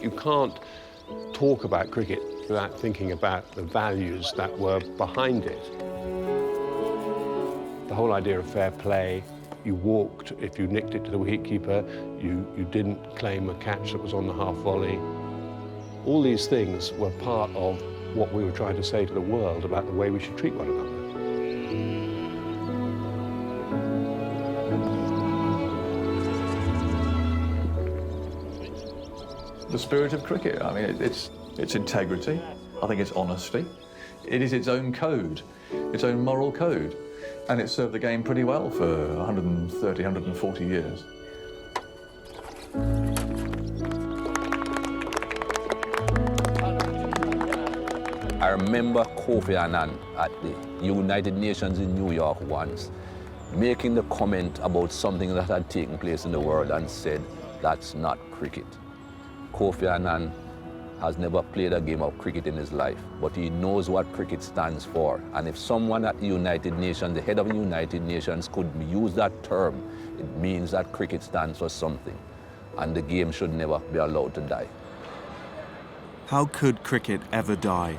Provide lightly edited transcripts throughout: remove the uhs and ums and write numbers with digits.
You can't talk about cricket without thinking about the values that were behind it. The whole idea of fair play, you walked, if you nicked it to the wicketkeeper, you didn't claim a catch that was on the half volley. All these things were part of what we were trying to say to the world about the way we should treat one another. The spirit of cricket, I mean, it's integrity, I think it's honesty. It is its own code, its own moral code, and it's served the game pretty well for 130, 140 years. I remember Kofi Annan at the United Nations in New York once making the comment about something that had taken place in the world and said, "That's not cricket." Kofi Annan has never played a game of cricket in his life, but he knows what cricket stands for. And if someone at the United Nations, the head of the United Nations, could use that term, it means that cricket stands for something, and the game should never be allowed to die. How could cricket ever die?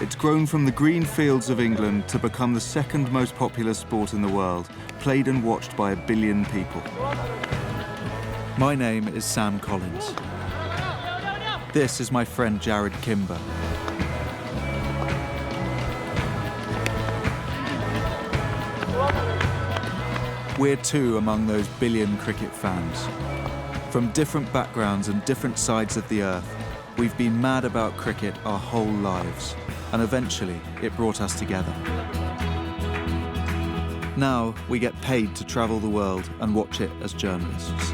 It's grown from the green fields of England to become the second most popular sport in the world, played and watched by 1 billion people. My name is Sam Collins. This is my friend Jarrod Kimber. We're two among those billion cricket fans. From different backgrounds and different sides of the earth, we've been mad about cricket our whole lives, and eventually it brought us together. Now we get paid to travel the world and watch it as journalists.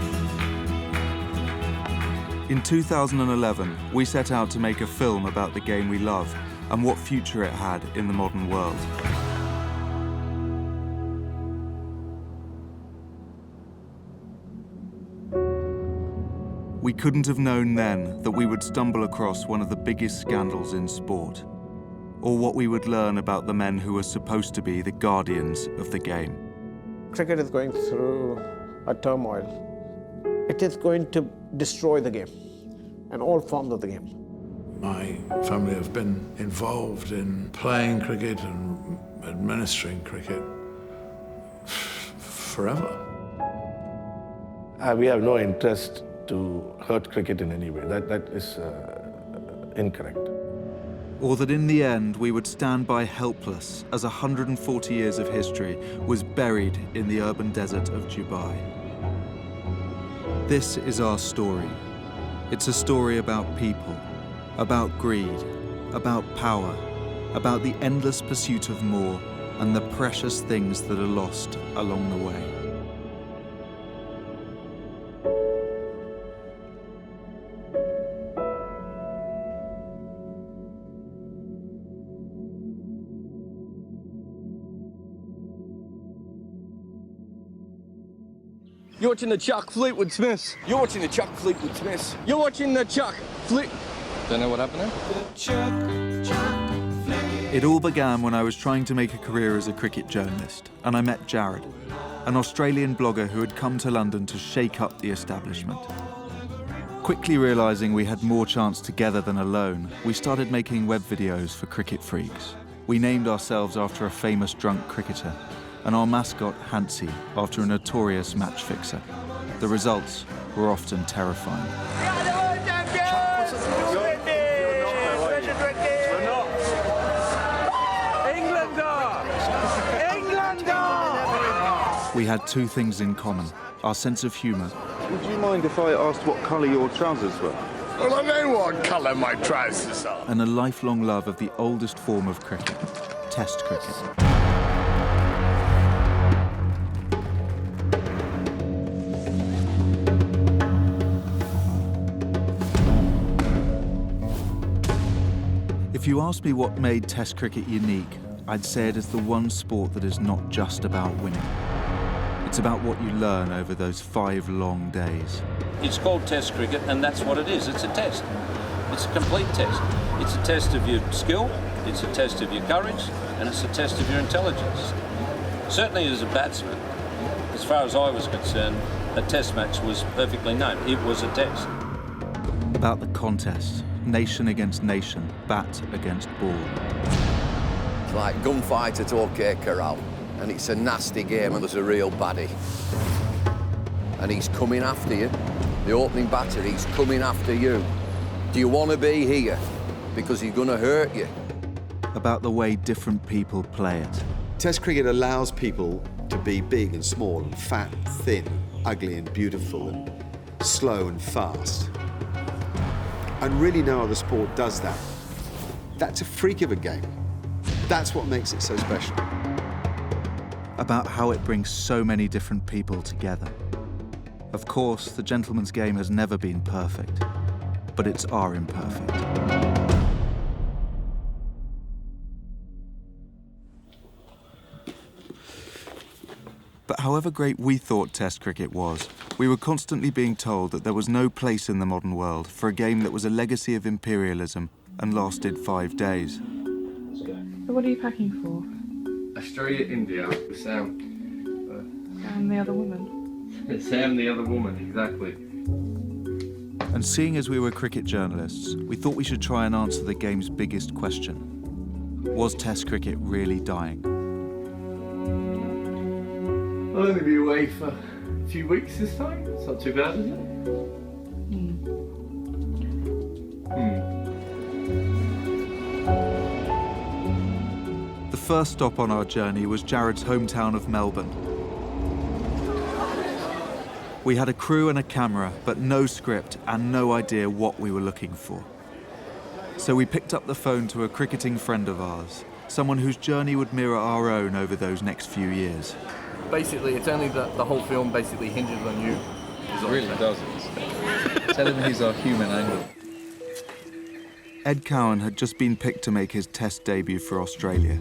In 2011, we set out to make a film about the game we love and what future it had in the modern world. We couldn't have known then that we would stumble across one of the biggest scandals in sport, or what we would learn about the men who were supposed to be the guardians of the game. Cricket is going through a turmoil. It is going to destroy the game and all forms of the game. My family have been involved in playing cricket and administering cricket forever. We have no interest to hurt cricket in any way. That is incorrect. Or that in the end we would stand by helpless as 140 years of history was buried in the urban desert of Dubai. This is our story. It's a story about people, about greed, about power, about the endless pursuit of more and the precious things that are lost along the way. You're watching the Chuck Fleetwood Smiths. You're watching the Chuck Fleetwood Smiths. You're watching the Chuck Fleet... Don't know what happened there? It all began when I was trying to make a career as a cricket journalist, and I met Jarrod, an Australian blogger who had come to London to shake up the establishment. Quickly realising we had more chance together than alone, we started making web videos for cricket freaks. We named ourselves after a famous drunk cricketer, and our mascot, Hansie, after a notorious match fixer. The results were often terrifying. We had two things in common, our sense of humour. Would you mind if I asked what colour your trousers were? Well, I know what colour my trousers are. And a lifelong love of the oldest form of cricket, Test cricket. If you asked me what made Test cricket unique, I'd say it is the one sport that is not just about winning. It's about what you learn over those 5 long days. It's called Test cricket, and that's what it is. It's a test. It's a complete test. It's a test of your skill, it's a test of your courage, and it's a test of your intelligence. Certainly as a batsman, As far as I was concerned, a test match was perfectly named. It was a test. About the contest, nation against nation, bat against ball. It's like gunfight at OK Corral, and it's a nasty game and there's a real baddie. And he's coming after you. The opening batter, he's coming after you. Do you want to be here? Because he's going to hurt you. About the way different people play it. Test cricket allows people to be big and small and fat and thin, ugly and beautiful and slow and fast. And really no other sport does that. That's a freak of a game. That's what makes it so special. About how it brings so many different people together. Of course, the gentleman's game has never been perfect, but it's our imperfect. But however great we thought Test cricket was, we were constantly being told that there was no place in the modern world for a game that was a legacy of imperialism and lasted 5 days. So what are you packing for? Australia, India, Sam. And the other woman. Sam, the other woman, exactly. And seeing as we were cricket journalists, we thought we should try and answer the game's biggest question. Was Test cricket really dying? I'll only be away for a few weeks this time. It's not too bad, is it? The first stop on our journey was Jarrod's hometown of Melbourne. We had a crew and a camera, but no script and no idea what we were looking for. So we picked up the phone to a cricketing friend of ours, someone whose journey would mirror our own over those next few years. Basically, it's only the whole film basically hinges on you. It really doesn't. Tell him he's our human angle. Ed Cowan had just been picked to make his Test debut for Australia,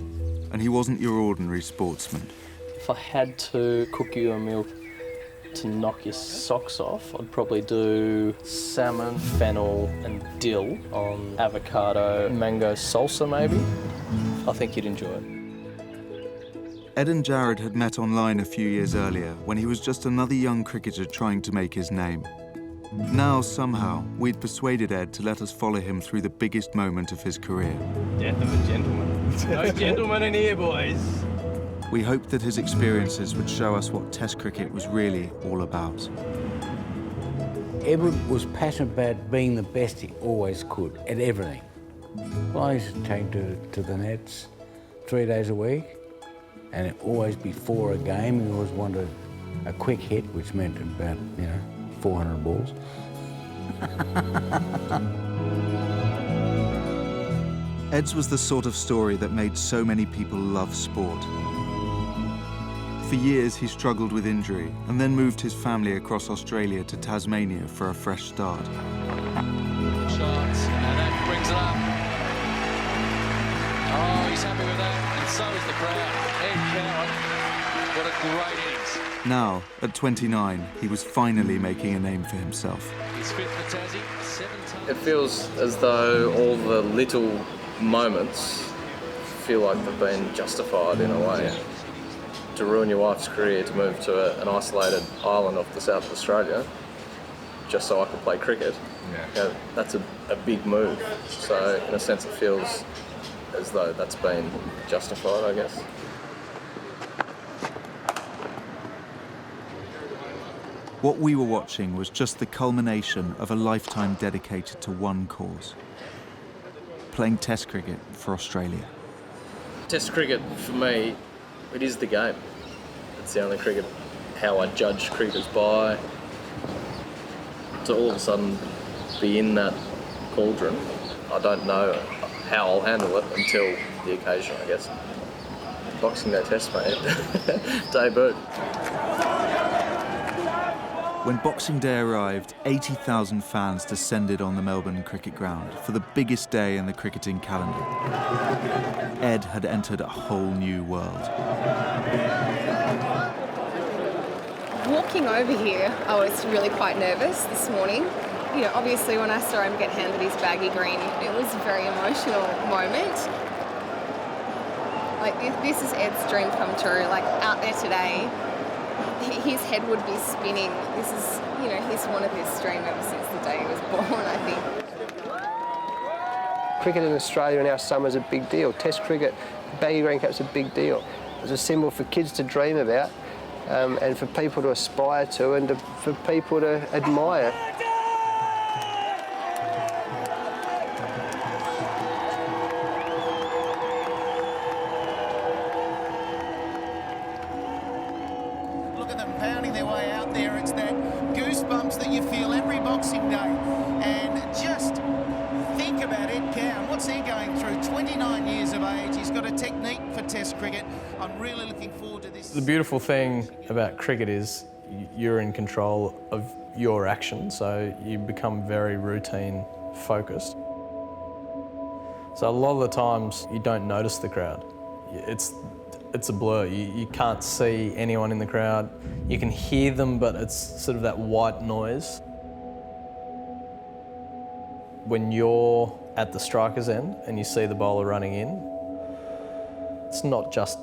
and he wasn't your ordinary sportsman. If I had to cook you a meal to knock your socks off, I'd probably do salmon, fennel and dill on avocado, mango salsa maybe. I think you'd enjoy it. Ed and Jarrod had met online a few years earlier when he was just another young cricketer trying to make his name. Now, somehow, we'd persuaded Ed to let us follow him through the biggest moment of his career. Death of a gentleman. No gentlemen in here, boys. We hoped that his experiences would show us what Test cricket was really all about. Edward was passionate about being the best he always could at everything. Well, I used to take to the nets 3 days a week, and it always before a game, he always wanted a quick hit, which meant about, 400 balls. Ed's was the sort of story that made so many people love sport. For years, he struggled with injury and then moved his family across Australia to Tasmania for a fresh start. Shots, and that brings it up. Oh, he's happy with that, and so is the crowd. Ed Cowan, what a great innings. Now, at 29, he was finally making a name for himself. He's fit for Tassie, 7 times. It feels as though all the little moments feel like they've been justified in a way. Yeah. To ruin your wife's career, to move to an isolated island off the south of Australia, just so I could play cricket, that's a big move. So in a sense it feels as though that's been justified, I guess. What we were watching was just the culmination of a lifetime dedicated to one cause: playing Test cricket for Australia. Test cricket, for me, it is the game. It's the only cricket, how I judge cricketers by. To all of a sudden be in that cauldron, I don't know how I'll handle it until the occasion, I guess. Boxing Day Test, mate. Debut. When Boxing Day arrived, 80,000 fans descended on the Melbourne cricket ground for the biggest day in the cricketing calendar. Ed had entered a whole new world. Walking over here, I was really quite nervous this morning. Obviously when I saw him get handed his baggy green, it was a very emotional moment. Like, this is Ed's dream come true, like out there today, his head would be spinning. This is, you know, he's wanted this dream ever since the day he was born, I think. Cricket in Australia in our summer is a big deal. Test cricket, baggy green cap's a big deal. It's a symbol for kids to dream about and for people to aspire to and for people to admire. Look at them pounding their way out there. It's that goosebumps that you feel every Boxing Day. And just think about Ed Cowan. What's he going through? 29 years of age. He's got a technique for Test cricket. I'm really looking forward to this. The beautiful thing about cricket is you're in control of your action, so you become very routine focused. So a lot of the times you don't notice the crowd. It's a blur. You can't see anyone in the crowd. You can hear them, but it's sort of that white noise. When you're at the striker's end and you see the bowler running in, it's not just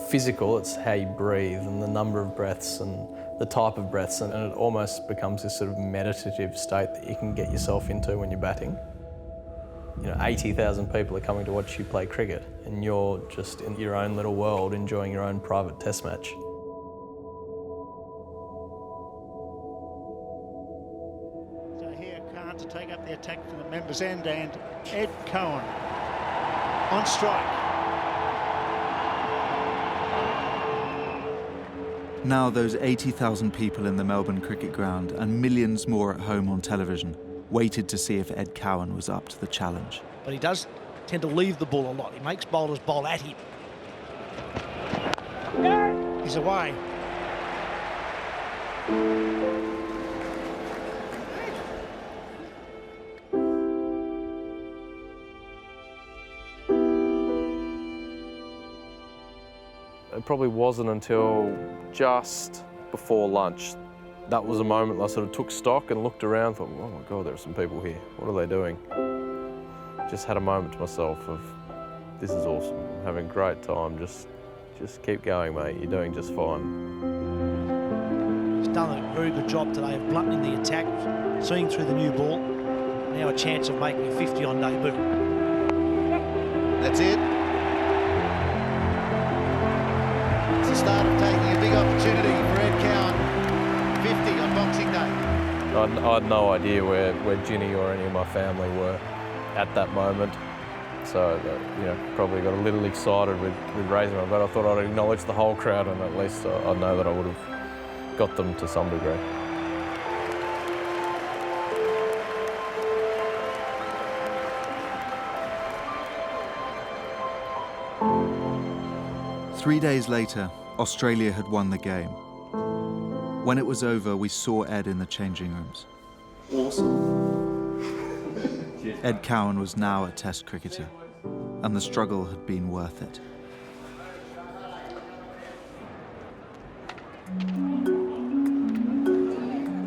physical, it's how you breathe and the number of breaths and the type of breaths, and it almost becomes this sort of meditative state that you can get yourself into when you're batting. You know, 80,000 people are coming to watch you play cricket and you're just in your own little world enjoying your own private test match. So here, Khan to take up the attack from the members' end, and Ed Cowan on strike. Now those 80,000 people in the Melbourne cricket ground and millions more at home on television waited to see if Ed Cowan was up to the challenge. But he does tend to leave the ball a lot. He makes bowlers bowl at him. He's away. It probably wasn't until just before lunch. That was a moment I sort of took stock and looked around, thought, oh my God, there are some people here. What are they doing? Just had a moment to myself of, this is awesome, I'm having a great time, just keep going, mate, you're doing just fine. He's done a very good job today of blunting the attack, seeing through the new ball. Now a chance of making a 50 on debut. That's it. It's the start of taking a big opportunity for Ed Cowan. 50 on Boxing Day. I had no idea where Ginny or any of my family were at that moment. So, you know, probably got a little excited with raising my bat. I thought I'd acknowledge the whole crowd and at least I'd know that I would have got them to some degree. Three days later, Australia had won the game. When it was over, we saw Ed in the changing rooms. Awesome. Ed Cowan was now a Test cricketer, and the struggle had been worth it.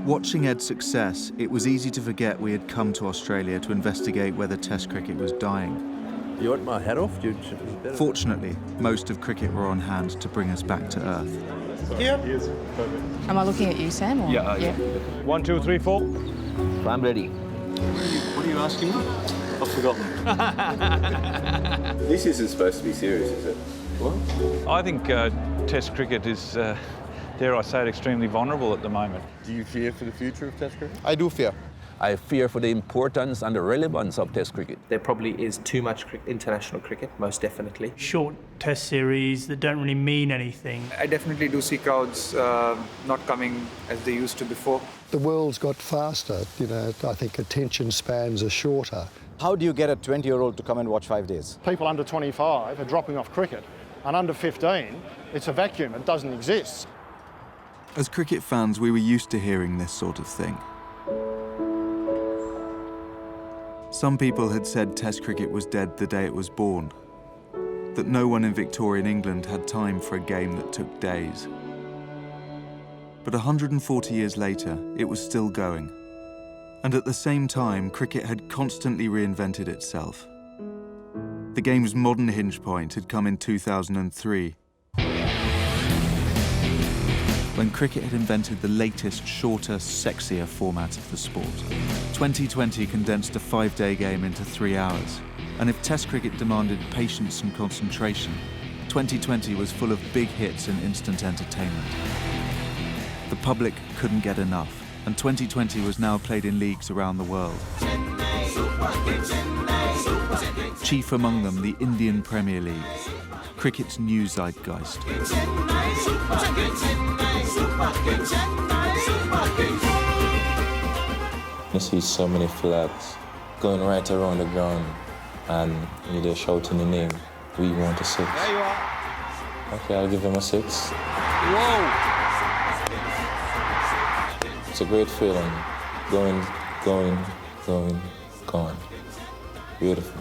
Watching Ed's success, it was easy to forget we had come to Australia to investigate whether Test cricket was dying. You want my head off? Fortunately, most of cricket were on hand to bring us back to earth. Yep. Am I looking at you, Sam? Or? Yeah. 1, 2, 3, 4. I'm ready. What are you asking me? I've forgotten. This isn't supposed to be serious, is it? What? I think Test cricket is, dare I say it, extremely vulnerable at the moment. Do you fear for the future of Test cricket? I do fear. I fear for the importance and the relevance of Test cricket. There probably is too much international cricket, most definitely. Short Test series that don't really mean anything. I definitely do see crowds not coming as they used to before. The world's got faster, you know, I think attention spans are shorter. How do you get a 20-year-old to come and watch 5 days? People under 25 are dropping off cricket, and under 15, it's a vacuum, it doesn't exist. As cricket fans, we were used to hearing this sort of thing. Some people had said Test cricket was dead the day it was born, that no one in Victorian England had time for a game that took days. But 140 years later, it was still going. And at the same time, cricket had constantly reinvented itself. The game's modern hinge point had come in 2003. when cricket had invented the latest, shorter, sexier format of the sport. 2020 condensed a 5-day game into 3 hours, and if Test cricket demanded patience and concentration, 2020 was full of big hits and instant entertainment. The public couldn't get enough, and 2020 was now played in leagues around the world. Chief among them, the Indian Premier League, cricket's new zeitgeist. You see so many flags going right around the ground, and they're shouting the name, "We want a 6." There you are. Okay, I'll give them a 6. Whoa! It's a great feeling. Going. Beautiful.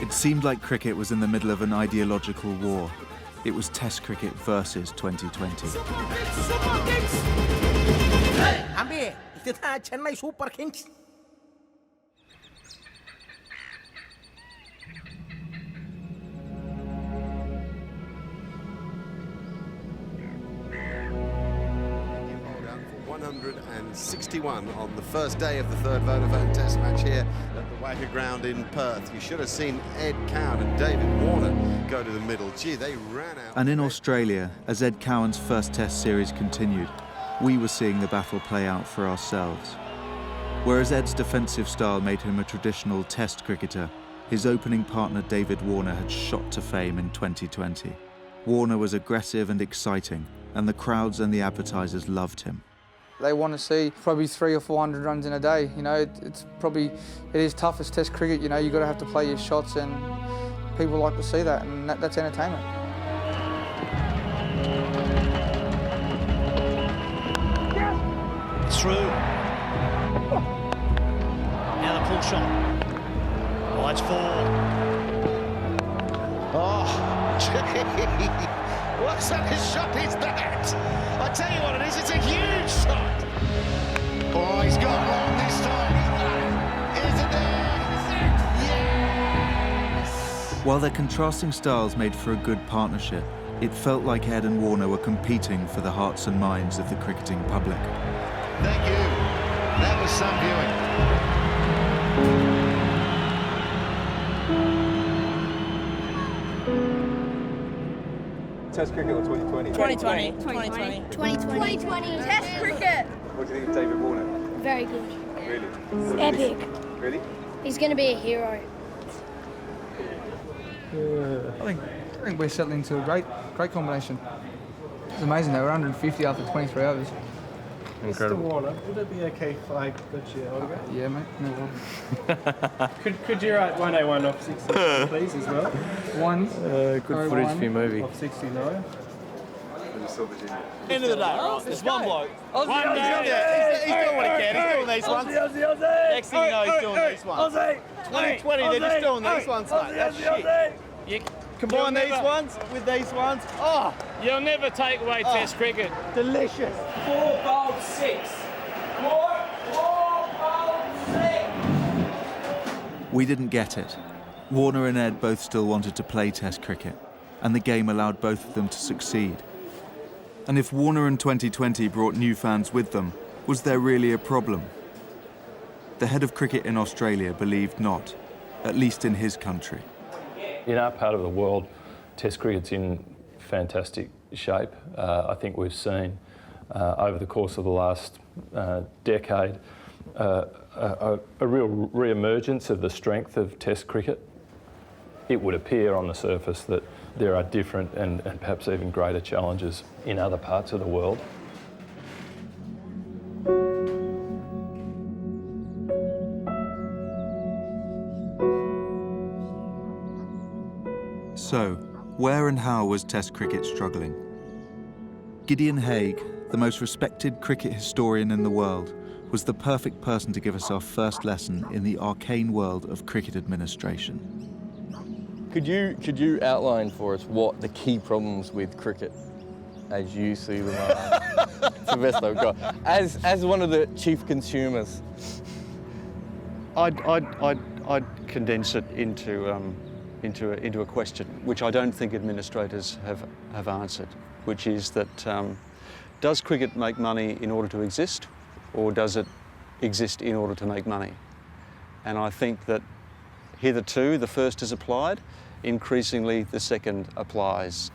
It seemed like cricket was in the middle of an ideological war. It was Test cricket versus 2020. Chennai Super Kings. For 161 on the first day of the third Vodafone Test match here at the Wacker Ground in Perth. You should have seen Ed Cowan and David Warner go to the middle. Gee, they ran out. And in Australia, as Ed Cowan's first Test series continued, we were seeing the battle play out for ourselves. Whereas Ed's defensive style made him a traditional Test cricketer, his opening partner David Warner had shot to fame in 2020. Warner was aggressive and exciting, and the crowds and the advertisers loved him. They want to see probably 300 or 400 runs in a day. You know, it is tough as Test cricket. You know, you've got to have to play your shots, and people like to see that, and that's entertainment. Through. Now the pull shot. Oh, it's 4. Oh, gee. What sort of shot is that? I tell you what it is, it's a huge shot. Oh, he's got long this time. Is it there? Yes! While their contrasting styles made for a good partnership, it felt like Ed and Warner were competing for the hearts and minds of the cricketing public. Thank you. That was some viewing. Test cricket or 2020? 2020. 2020. Test cricket. What do you think of David Warner? Very good. Really? It's epic. Really? He's going to be a hero. I think we're settling into a great combination. It's amazing though, we're 150 after 23 overs. Incredible. Mr. Warner, would it be okay if I got you Olga? Yeah, mate. No problem. Could you write 101 off 60, please, as well? Good footage for your movie. Off 60, no? End of the day, right? There's one bloke. One Aussie, day. He's doing what he can. He's doing these ones. Aussie. Next thing you know, he's doing these ones. 2020, they're just doing these ones, mate. That's shit. You Combine these ones with these ones. Oh, You'll never take away Test cricket. delicious. 4 bowled 6. 4 bowled 6. We didn't get it. Warner and Ed both still wanted to play Test cricket, and the game allowed both of them to succeed. And if Warner and 2020 brought new fans with them, was there really a problem? The head of cricket in Australia believed not, at least in his country. In our part of the world, Test cricket's in fantastic shape. I think we've seen over the course of the last decade a real re-emergence of the strength of Test cricket. It would appear on the surface that there are different and perhaps even greater challenges in other parts of the world. So, where and how was Test cricket struggling? Gideon Haigh, the most respected cricket historian in the world, was the perfect person to give us our first lesson in the arcane world of cricket administration. Could you outline for us what the key problems with cricket, as you see them, are? It's the best I've got. As one of the chief consumers. I'd condense it into into a question, which I don't think administrators have answered, which is that does cricket make money in order to exist, or does it exist in order to make money? And I think that hitherto the first is applied, increasingly the second applies.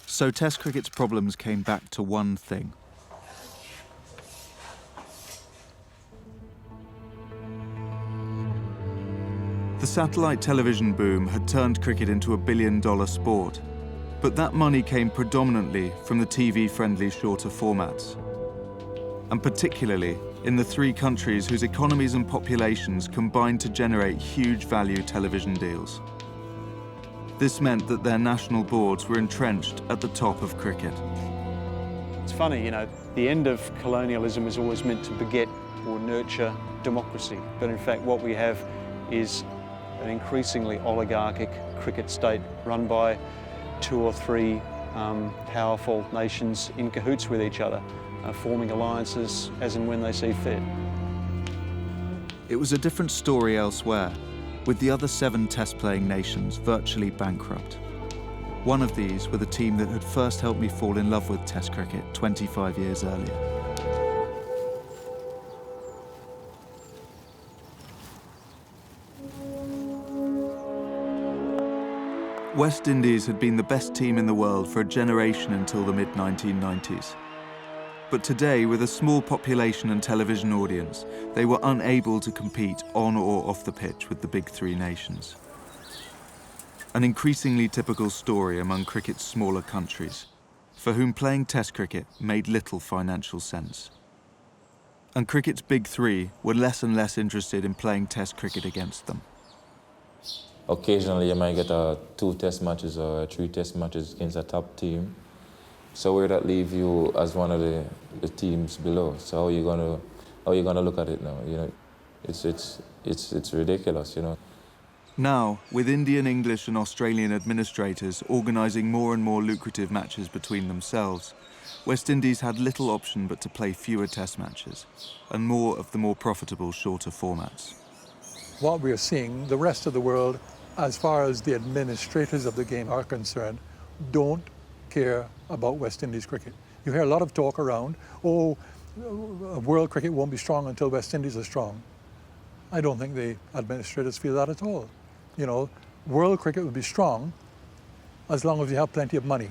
So Test cricket's problems came back to one thing. The satellite television boom had turned cricket into a billion-dollar sport, but that money came predominantly from the TV-friendly shorter formats, and particularly in the 3 countries whose economies and populations combined to generate huge value television deals. This meant that their national boards were entrenched at the top of cricket. It's funny, you know, the end of colonialism is always meant to beget or nurture democracy, but in fact what we have is an increasingly oligarchic cricket state run by 2 or 3 powerful nations in cahoots with each other, forming alliances as and when they see fit. It was a different story elsewhere, with the other 7 test-playing nations virtually bankrupt. One of these were the team that had first helped me fall in love with Test cricket 25 years earlier. West Indies had been the best team in the world for a generation until the mid-1990s. But today, with a small population and television audience, they were unable to compete on or off the pitch with the big 3 nations. An increasingly typical story among cricket's smaller countries, for whom playing Test cricket made little financial sense. And cricket's big 3 were less and less interested in playing Test cricket against them. Occasionally you might get 2 test matches or 3 test matches against a top team. So where that leave you as one of the teams below? So how are you gonna look at it now? You know, it's ridiculous, you know. Now, with Indian, English and Australian administrators organising more and more lucrative matches between themselves, West Indies had little option but to play fewer test matches and more of the more profitable shorter formats. What we're seeing, the rest of the world, as far as the administrators of the game are concerned, don't care about West Indies cricket. You hear a lot of talk around, oh, world cricket won't be strong until West Indies are strong. I don't think the administrators feel that at all. You know, world cricket will be strong as long as you have plenty of money.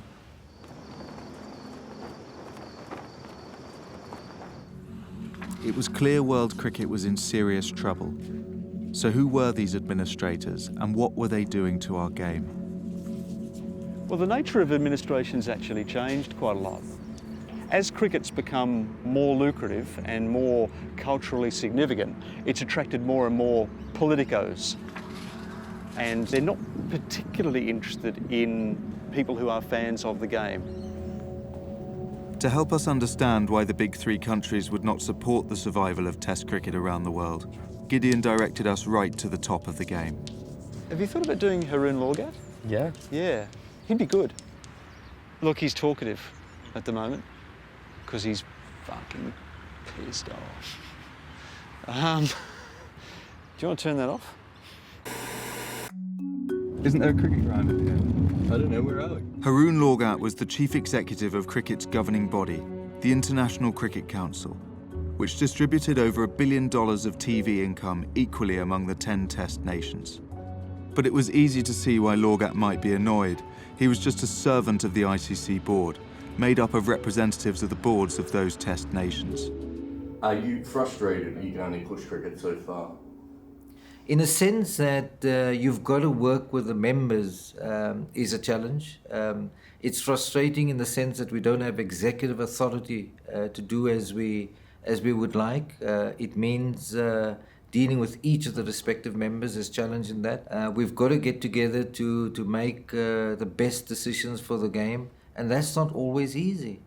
It was clear world cricket was in serious trouble. So who were these administrators and what were they doing to our game? Well, the nature of administration's actually changed quite a lot. As cricket's become more lucrative and more culturally significant, it's attracted more and more politicos. And they're not particularly interested in people who are fans of the game. To help us understand why the big 3 countries would not support the survival of Test cricket around the world, Gideon directed us right to the top of the game. Have you thought about doing Haroon Lorgat? Yeah. Yeah, he'd be good. Look, he's talkative at the moment because he's fucking pissed off. Do you want to turn that off? Isn't there a cricket ground at the end? I don't know, where are we? Haroon Lorgat was the chief executive of cricket's governing body, the International Cricket Council, which distributed over $1 billion of TV income equally among the 10 test nations. But it was easy to see why Lorgat might be annoyed. He was just a servant of the ICC board, made up of representatives of the boards of those test nations. Are you frustrated that you can only push cricket so far? In a sense that you've got to work with the members is a challenge. It's frustrating in the sense that we don't have executive authority to do as we would like. It means dealing with each of the respective members is challenging that. We've got to get together to make the best decisions for the game, and that's not always easy.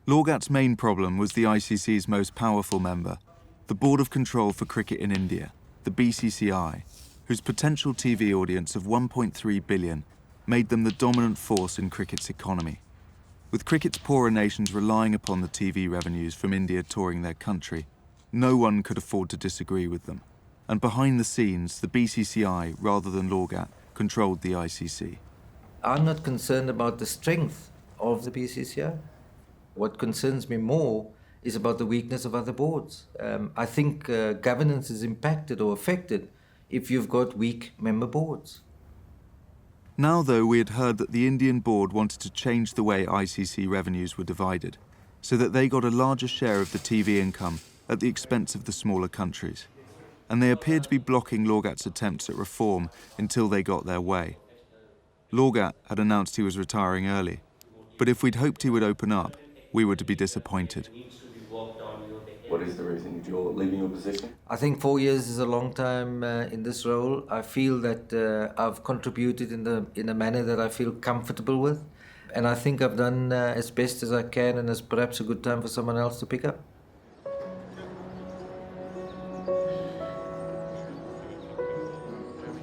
Lorgat's main problem was the ICC's most powerful member, the Board of Control for Cricket in India, the BCCI, whose potential TV audience of 1.3 billion made them the dominant force in cricket's economy. With cricket's poorer nations relying upon the TV revenues from India touring their country, no one could afford to disagree with them, And behind the scenes, the BCCI, rather than Lorgat, controlled the ICC. I'm not concerned about the strength of the BCCI. What concerns me more is about the weakness of other boards. I think governance is impacted or affected if you've got weak member boards. Now, though, we had heard that the Indian board wanted to change the way ICC revenues were divided, so that they got a larger share of the TV income at the expense of the smaller countries. And they appeared to be blocking Lorgat's attempts at reform until they got their way. Lorgat had announced he was retiring early, but if we'd hoped he would open up, we were to be disappointed. What is the reason you're leaving your position? I think 4 years is a long time in this role. I feel that I've contributed in a manner that I feel comfortable with, and I think I've done as best as I can, and it's perhaps a good time for someone else to pick up.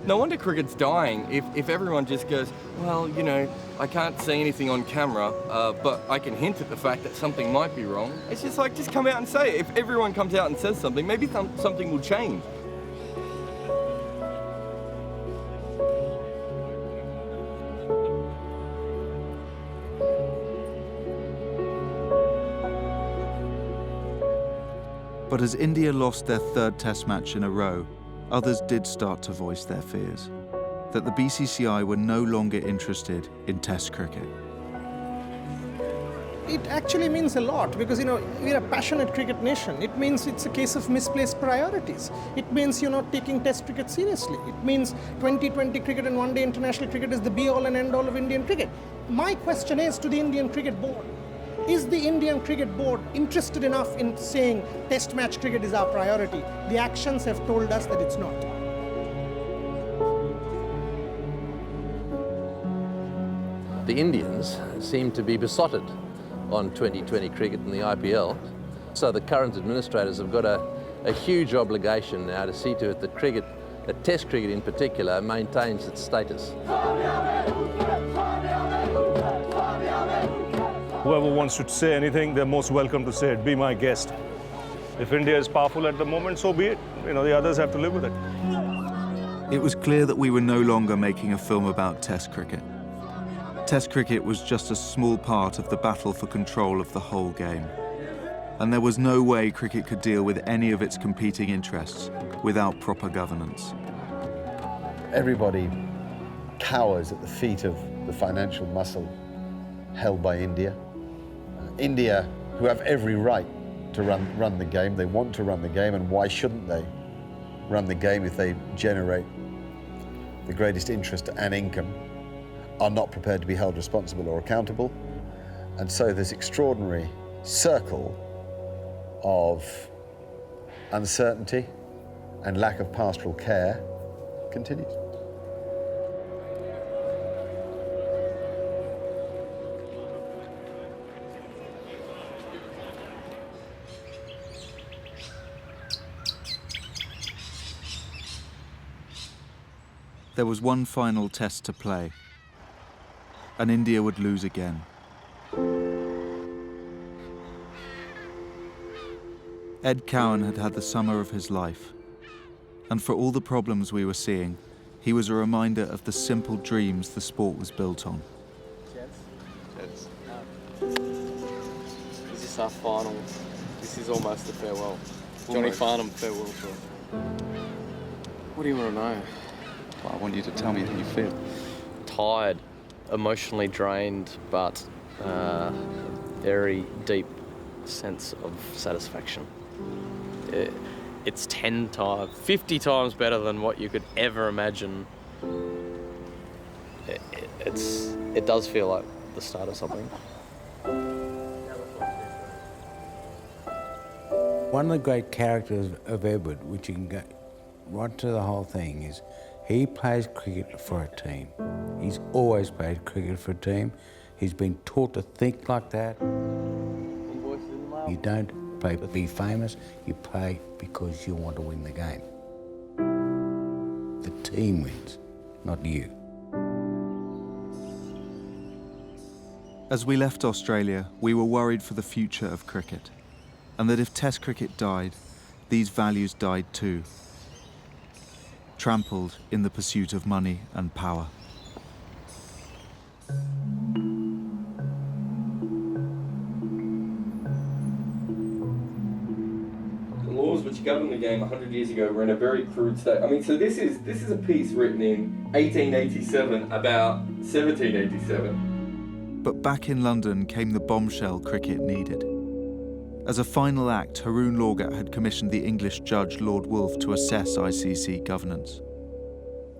No wonder cricket's dying if everyone just goes, well, you know, I can't see anything on camera, but I can hint at the fact that something might be wrong. It's just like, just come out and say it. If everyone comes out and says something, maybe something will change. But as India lost their third Test match in a row, others did start to voice their fears, that the BCCI were no longer interested in Test cricket. It actually means a lot because, you know, we're a passionate cricket nation. It means it's a case of misplaced priorities. It means you're not taking Test cricket seriously. It means 2020 cricket and one-day international cricket is the be-all and end-all of Indian cricket. My question is to the Indian Cricket Board. Is the Indian Cricket Board interested enough in saying Test match cricket is our priority? The actions have told us that it's not. The Indians seem to be besotted on 2020 cricket and the IPL. So the current administrators have got a huge obligation now to see to it that cricket, that Test cricket in particular, maintains its status. Whoever wants to say anything, they're most welcome to say it. Be my guest. If India is powerful at the moment, so be it. You know, the others have to live with it. It was clear that we were no longer making a film about Test cricket. Test cricket was just a small part of the battle for control of the whole game. And there was no way cricket could deal with any of its competing interests without proper governance. Everybody cowers at the feet of the financial muscle held by India. India, who have every right to run the game, they want to run the game, and why shouldn't they run the game if they generate the greatest interest and income, are not prepared to be held responsible or accountable. And so this extraordinary circle of uncertainty and lack of pastoral care continues. There was one final test to play, and India would lose again. Ed Cowan had had the summer of his life, and for all the problems we were seeing, he was a reminder of the simple dreams the sport was built on. This is our final. This is almost a farewell. Johnny Farnham farewell tour. What do you want to know? I want you to tell me how you feel. Tired, emotionally drained, but very deep sense of satisfaction. It's 10 times, 50 times better than what you could ever imagine. It does feel like the start of something. One of the great characters of Edward, which you can go right to the whole thing, is he plays cricket for a team. He's always played cricket for a team. He's been taught to think like that. You don't play to be famous, you play because you want to win the game. The team wins, not you. As we left Australia, we were worried for the future of cricket, and that if Test cricket died, these values died too. trampled in the pursuit of money and power. The laws which governed the game 100 years ago were in a very crude state. I mean, so this is a piece written in 1887 about 1787. But back in London came the bombshell cricket needed. As a final act, Haroon Lorgat had commissioned the English judge Lord Wolfe to assess ICC governance.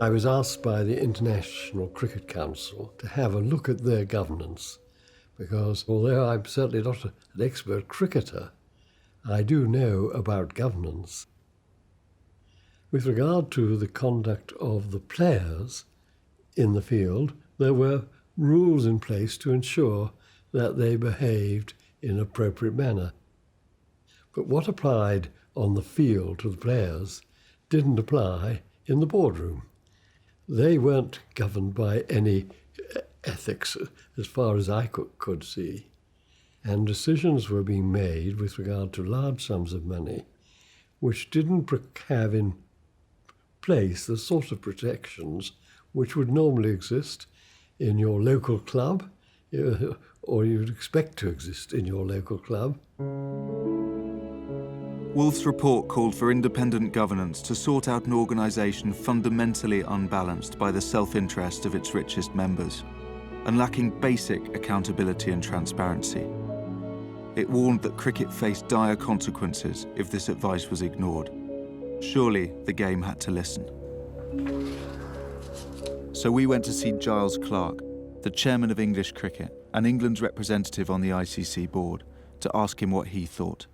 I was asked by the International Cricket Council to have a look at their governance, because although I'm certainly not an expert cricketer, I do know about governance. With regard to the conduct of the players in the field, there were rules in place to ensure that they behaved in an appropriate manner. But what applied on the field to the players didn't apply in the boardroom. They weren't governed by any ethics as far as I could see. And decisions were being made with regard to large sums of money which didn't have in place the sort of protections which would normally exist in your local club, or you'd expect to exist in your local club. Wolfe's report called for independent governance to sort out an organisation fundamentally unbalanced by the self-interest of its richest members and lacking basic accountability and transparency. It warned that cricket faced dire consequences if this advice was ignored. Surely the game had to listen. So we went to see Giles Clarke, the chairman of English cricket and England's representative on the ICC board, to ask him what he thought.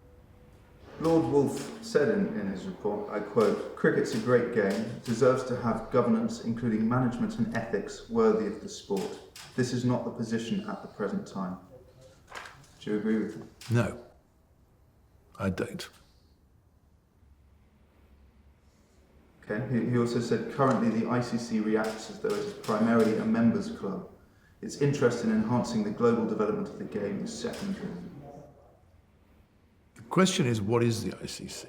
Lord Wolfe said in his report, I quote, "Cricket's a great game. It deserves to have governance, including management and ethics, worthy of the sport. This is not the position at the present time." Do you agree with him? No, I don't. Okay. He also said, currently the ICC reacts as though it is primarily a members' club. Its interest in enhancing the global development of the game is secondary. The question is, what is the ICC?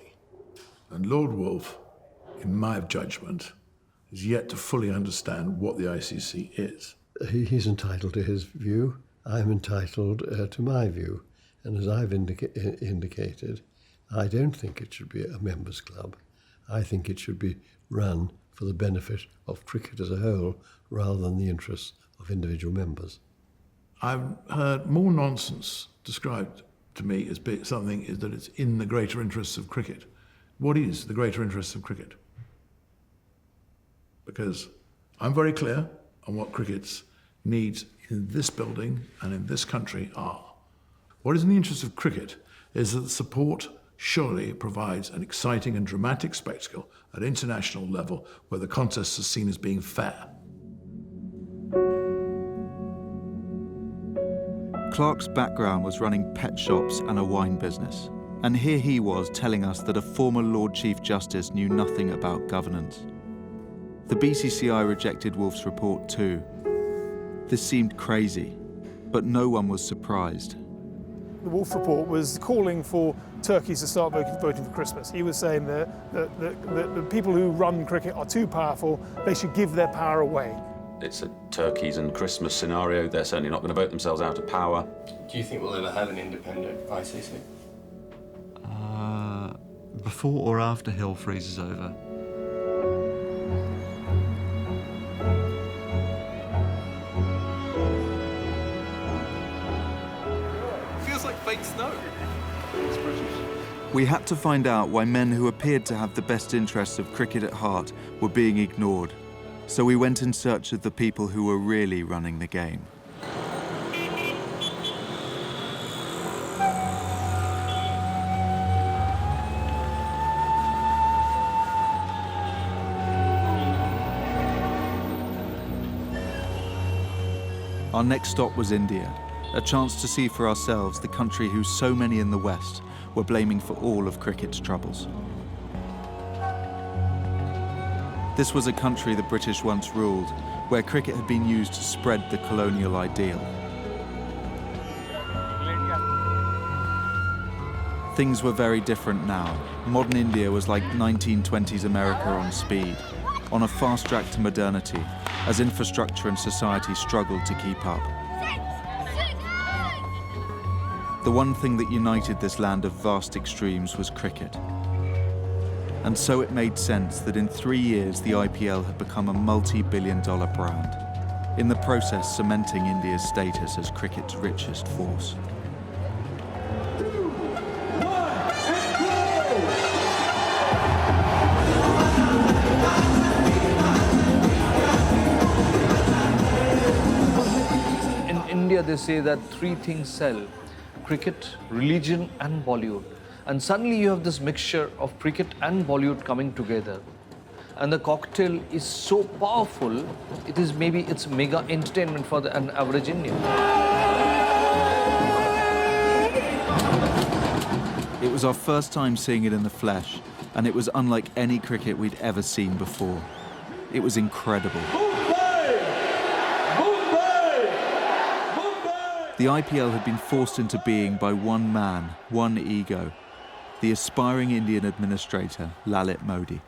And Lord Wolfe, in my judgment, is yet to fully understand what the ICC is. He's entitled to his view. I'm entitled to my view. And as I've indicated, I don't think it should be a members' club. I think it should be run for the benefit of cricket as a whole, rather than the interests of individual members. I've heard more nonsense described to me as being something is that it's in the greater interests of cricket. What is the greater interests of cricket? Because I'm very clear on what cricket's needs in this building and in this country are. What is in the interest of cricket is that the support surely provides an exciting and dramatic spectacle at international level where the contests are seen as being fair. Clarke's background was running pet shops and a wine business. And here he was telling us that a former Lord Chief Justice knew nothing about governance. The BCCI rejected Wolfe's report too. This seemed crazy, but no one was surprised. The Wolfe report was calling for turkeys to start voting for Christmas. He was saying that the people who run cricket are too powerful, they should give their power away. It's a turkeys and Christmas scenario. They're certainly not going to vote themselves out of power. Do you think we'll ever have an independent ICC? Before or after hell freezes over? Feels like fake snow. It's British. We had to find out why men who appeared to have the best interests of cricket at heart were being ignored. So we went in search of the people who were really running the game. Our next stop was India, a chance to see for ourselves the country who so many in the West were blaming for all of cricket's troubles. This was a country the British once ruled, where cricket had been used to spread the colonial ideal. Things were very different now. Modern India was like 1920s America on speed. on a fast track to modernity as infrastructure and society struggled to keep up. The one thing that united this land of vast extremes was cricket. And so it made sense that in 3 years the IPL had become a multi-billion-dollar brand, in the process cementing India's status as cricket's richest force. In India, they say that 3 things sell: cricket, religion, and Bollywood. And suddenly you have this mixture of cricket and Bollywood coming together. And the cocktail is so powerful, it's mega entertainment for an average Indian. It was our first time seeing it in the flesh, and it was unlike any cricket we'd ever seen before. It was incredible. The IPL had been forced into being by one man, one ego, the aspiring Indian administrator, Lalit Modi.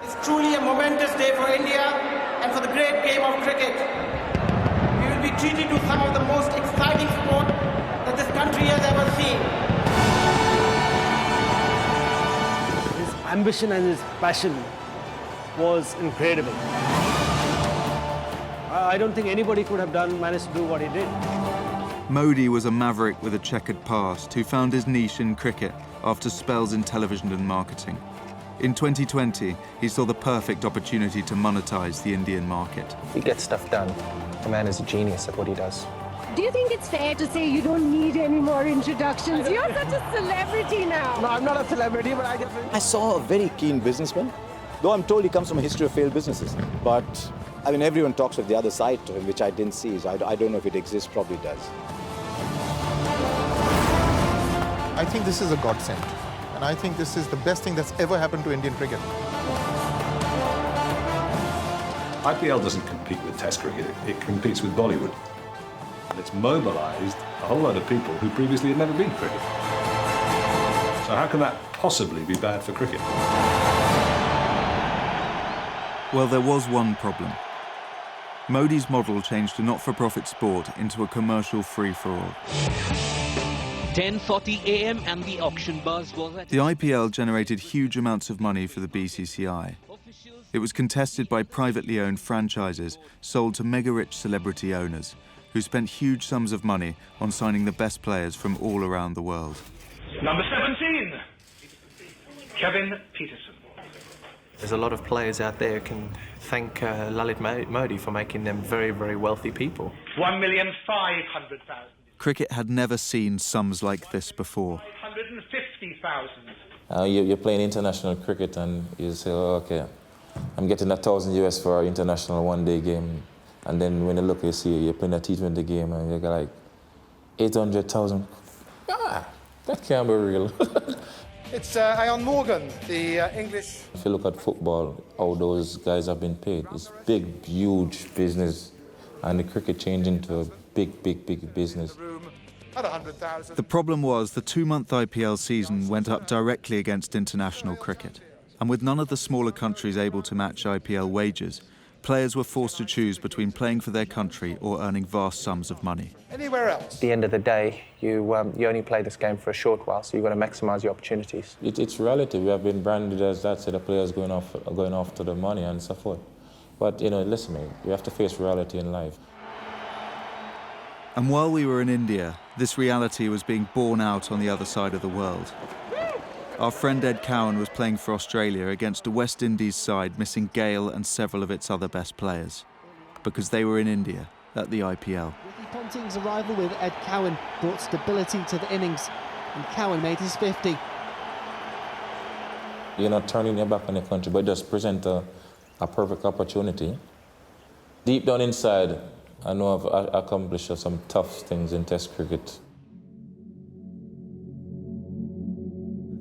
It's truly a momentous day for India and for the great game of cricket. We will be treated to some of the most exciting sport that this country has ever seen. His ambition and his passion was incredible. I don't think anybody could have managed to do what he did. Modi was a maverick with a checkered past who found his niche in cricket after spells in television and marketing. In 2020, he saw the perfect opportunity to monetize the Indian market. He gets stuff done. The man is a genius at what he does. Do you think it's fair to say you don't need any more introductions? You're such a celebrity now. No, I'm not a celebrity, but I saw a very keen businessman, though I'm told he comes from a history of failed businesses. But, I mean, everyone talks of the other side to him, which I didn't see. So I don't know if it exists, probably does. I think this is a godsend. And I think this is the best thing that's ever happened to Indian cricket. IPL doesn't compete with Test cricket, it competes with Bollywood. And it's mobilised a whole lot of people who previously had never been cricket. So how can that possibly be bad for cricket? Well, there was one problem. Modi's model changed a not-for-profit sport into a commercial free-for-all. 10:40 a.m. and the auction buzz was at... The IPL generated huge amounts of money for the BCCI. It was contested by privately owned franchises sold to mega-rich celebrity owners who spent huge sums of money on signing the best players from all around the world. Number 17, Kevin Peterson. There's a lot of players out there who can thank Lalit Modi for making them very, very wealthy people. 1,500,000. Cricket had never seen sums like this before. 150,000. You're playing international cricket and you say, oh, okay, I'm getting $1,000 US for an international one-day game. And then when you look, you see you're playing a T20 game and you get like 800,000. That can't be real. It's Ian Morgan, the English... If you look at football, how those guys have been paid, it's big, huge business. And the cricket changed into a big, big, big business. The problem was the 2-month IPL season went up directly against international cricket. And with none of the smaller countries able to match IPL wages, players were forced to choose between playing for their country or earning vast sums of money. Anywhere else? At the end of the day, you only play this game for a short while, so you've got to maximise your opportunities. It's reality. We have been branded as that, so the players going after the money and so forth. But, listen, mate, you have to face reality in life. And while we were in India, this reality was being borne out on the other side of the world. Our friend Ed Cowan was playing for Australia against a West Indies side missing Gale and several of its other best players, because they were in India at the IPL. Ricky Ponting's arrival with Ed Cowan brought stability to the innings, and Cowan made his 50. You're not turning your back on the country, but just present a perfect opportunity. Deep down inside, I know I've accomplished some tough things in Test cricket.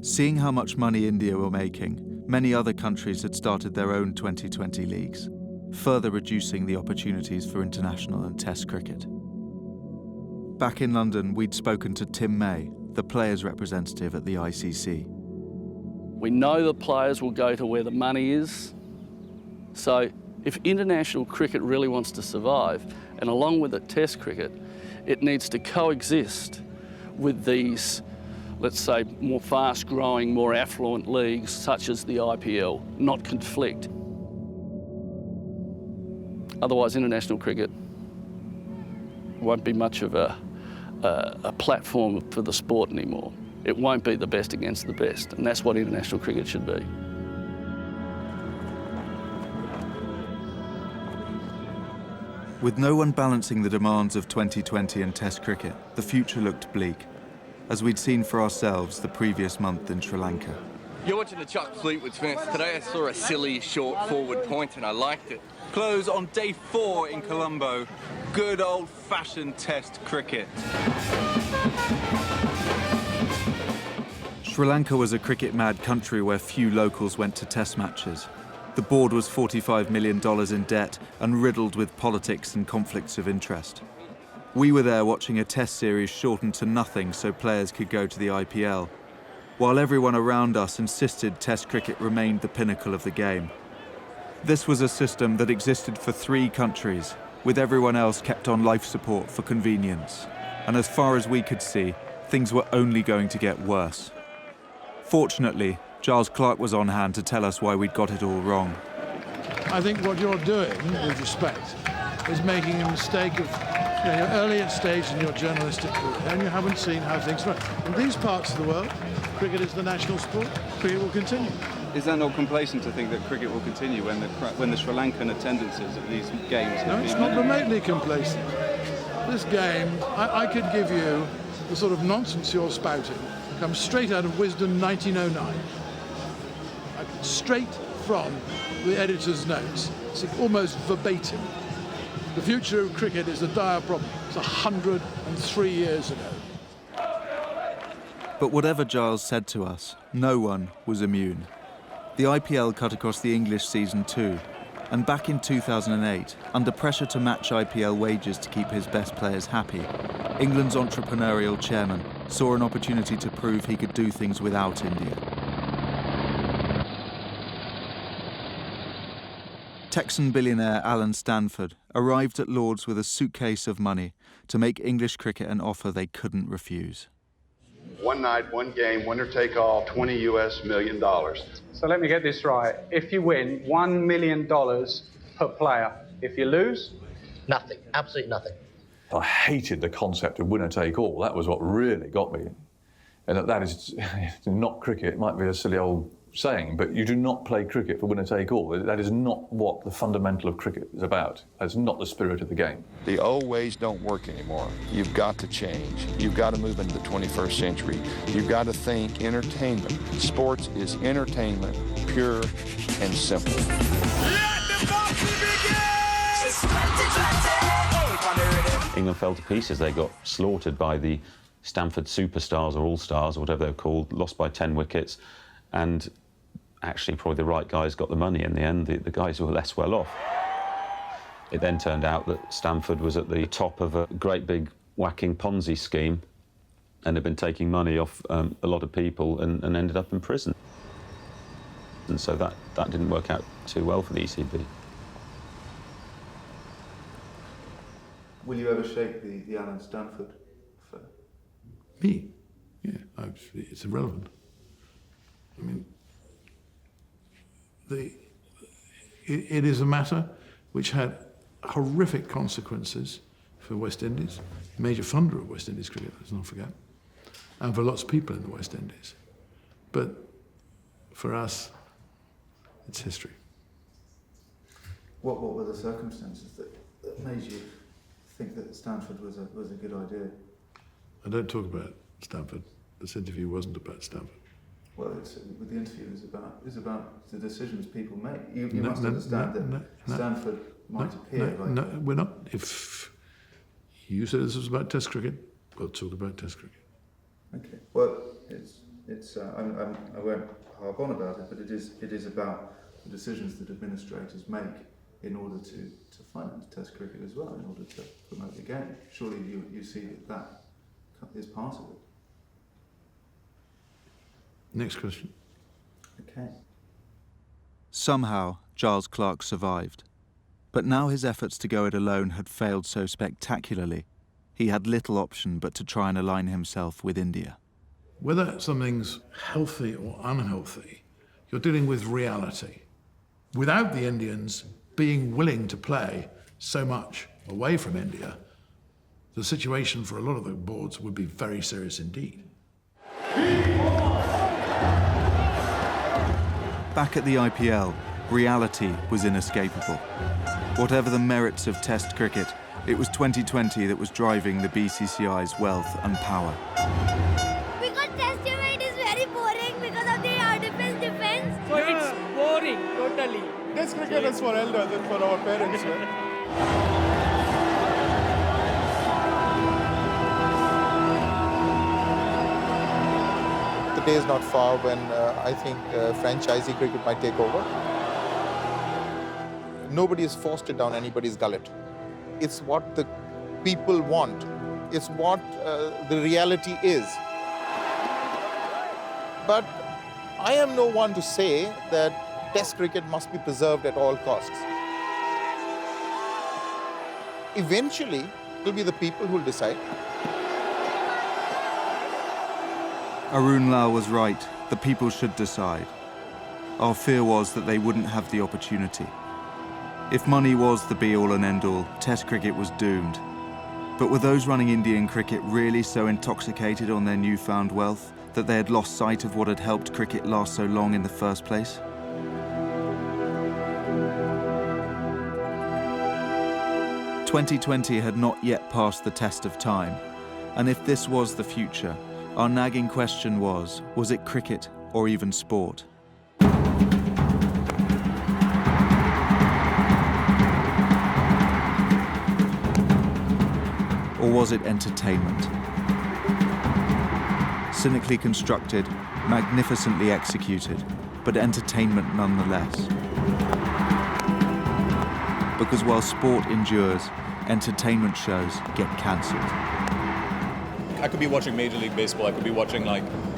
Seeing how much money India were making, many other countries had started their own 2020 leagues, further reducing the opportunities for international and Test cricket. Back in London, we'd spoken to Tim May, the players' representative at the ICC. We know the players will go to where the money is, So if international cricket really wants to survive, and along with it Test cricket, it needs to coexist with these, let's say, more fast-growing, more affluent leagues such as the IPL, not conflict. Otherwise, international cricket won't be much of a platform for the sport anymore. It won't be the best against the best, and that's what international cricket should be. With no one balancing the demands of 2020 and Test cricket, the future looked bleak, as we'd seen for ourselves the previous month in Sri Lanka. You're watching the Chuck Fleetwood fence. Today I saw a silly short forward point and I liked it. Close on day 4 in Colombo. Good old-fashioned Test cricket. Sri Lanka was a cricket-mad country where few locals went to Test matches. The board was $45 million in debt and riddled with politics and conflicts of interest. We were there watching a Test series shortened to nothing so players could go to the IPL, while everyone around us insisted Test cricket remained the pinnacle of the game. This was a system that existed for 3 countries, with everyone else kept on life support for convenience. And as far as we could see, things were only going to get worse. Fortunately, Giles Clarke was on hand to tell us why we'd got it all wrong. I think what you're doing, with respect, is making a mistake of your earlier stage in your journalistic career, and you haven't seen how things work. In these parts of the world, cricket is the national sport. Cricket will continue. Is that not complacent to think that cricket will continue when the Sri Lankan attendances at these games? No, it's not remotely complacent. This game, I could give you the sort of nonsense you're spouting, comes straight out of Wisdom 1909. Straight from the editor's notes. It's almost verbatim. The future of cricket is a dire problem. It's 103 years ago. But whatever Giles said to us, no one was immune. The IPL cut across the English season too, and back in 2008, under pressure to match IPL wages to keep his best players happy, England's entrepreneurial chairman saw an opportunity to prove he could do things without India. Texan billionaire Alan Stanford arrived at Lord's with a suitcase of money to make English cricket an offer they couldn't refuse. One night, one game, winner take all, $20 million. So let me get this right. If you win, $1 million per player. If you lose? Nothing, absolutely nothing. I hated the concept of winner take all. That was what really got me. And that is not cricket. It might be a silly old saying, but you do not play cricket for winner take all. That is not what the fundamental of cricket is about. That's not the spirit of the game. The old ways don't work anymore. You've got to change. You've got to move into the 21st century. You've got to think entertainment. Sports is entertainment, pure and simple. England fell to pieces. They got slaughtered by the Stanford Superstars or All-Stars or whatever they're called, lost by 10 wickets, and actually probably the right guys got the money in the end, the guys who were less well off. It then turned out that Stanford was at the top of a great big whacking Ponzi scheme and had been taking money off a lot of people and ended up in prison. And so that didn't work out too well for the ECB. Will you ever shake the Alan Stanford affair? Me? Yeah, it's irrelevant. I mean, it is a matter which had horrific consequences for West Indies, major funder of West Indies cricket, let's not forget, and for lots of people in the West Indies. But for us, it's history. What were the circumstances that made you think that Stanford was a good idea? I don't talk about Stanford. This interview wasn't about Stanford. Well, the interview is about the decisions people make. You must understand that Stanford might appear like... No, we're not. If you said this was about Test cricket, we'll talk about Test cricket. Okay. Well, I won't harp on about it, but it is about the decisions that administrators make in order to finance Test cricket as well, in order to promote the game. Surely you see that is part of it. Next question. Okay. Somehow, Giles Clarke survived. But now his efforts to go it alone had failed so spectacularly, he had little option but to try and align himself with India. Whether something's healthy or unhealthy, you're dealing with reality. Without the Indians being willing to play so much away from India, the situation for a lot of the boards would be very serious indeed. Back at the IPL, reality was inescapable. Whatever the merits of Test cricket, it was 2020 that was driving the BCCI's wealth and power. Because Test cricket is very boring because of the defense. So it's boring, totally. Test cricket is for elders and for our parents. The day is not far when I think franchisee cricket might take over. Nobody is forced it down anybody's gullet. It's what the people want. It's what the reality is. But I am no one to say that Test cricket must be preserved at all costs. Eventually, it will be the people who will decide. Haroon was right. The people should decide. Our fear was that they wouldn't have the opportunity. If money was the be-all and end-all, Test cricket was doomed. But were those running Indian cricket really so intoxicated on their newfound wealth that they had lost sight of what had helped cricket last so long in the first place? "2020 had not yet passed the test of time, and if this was the future, our nagging question was it cricket or even sport? Or was it entertainment? Cynically constructed, magnificently executed, but entertainment nonetheless. Because while sport endures, entertainment shows get cancelled. I could be watching Major League Baseball, I could be watching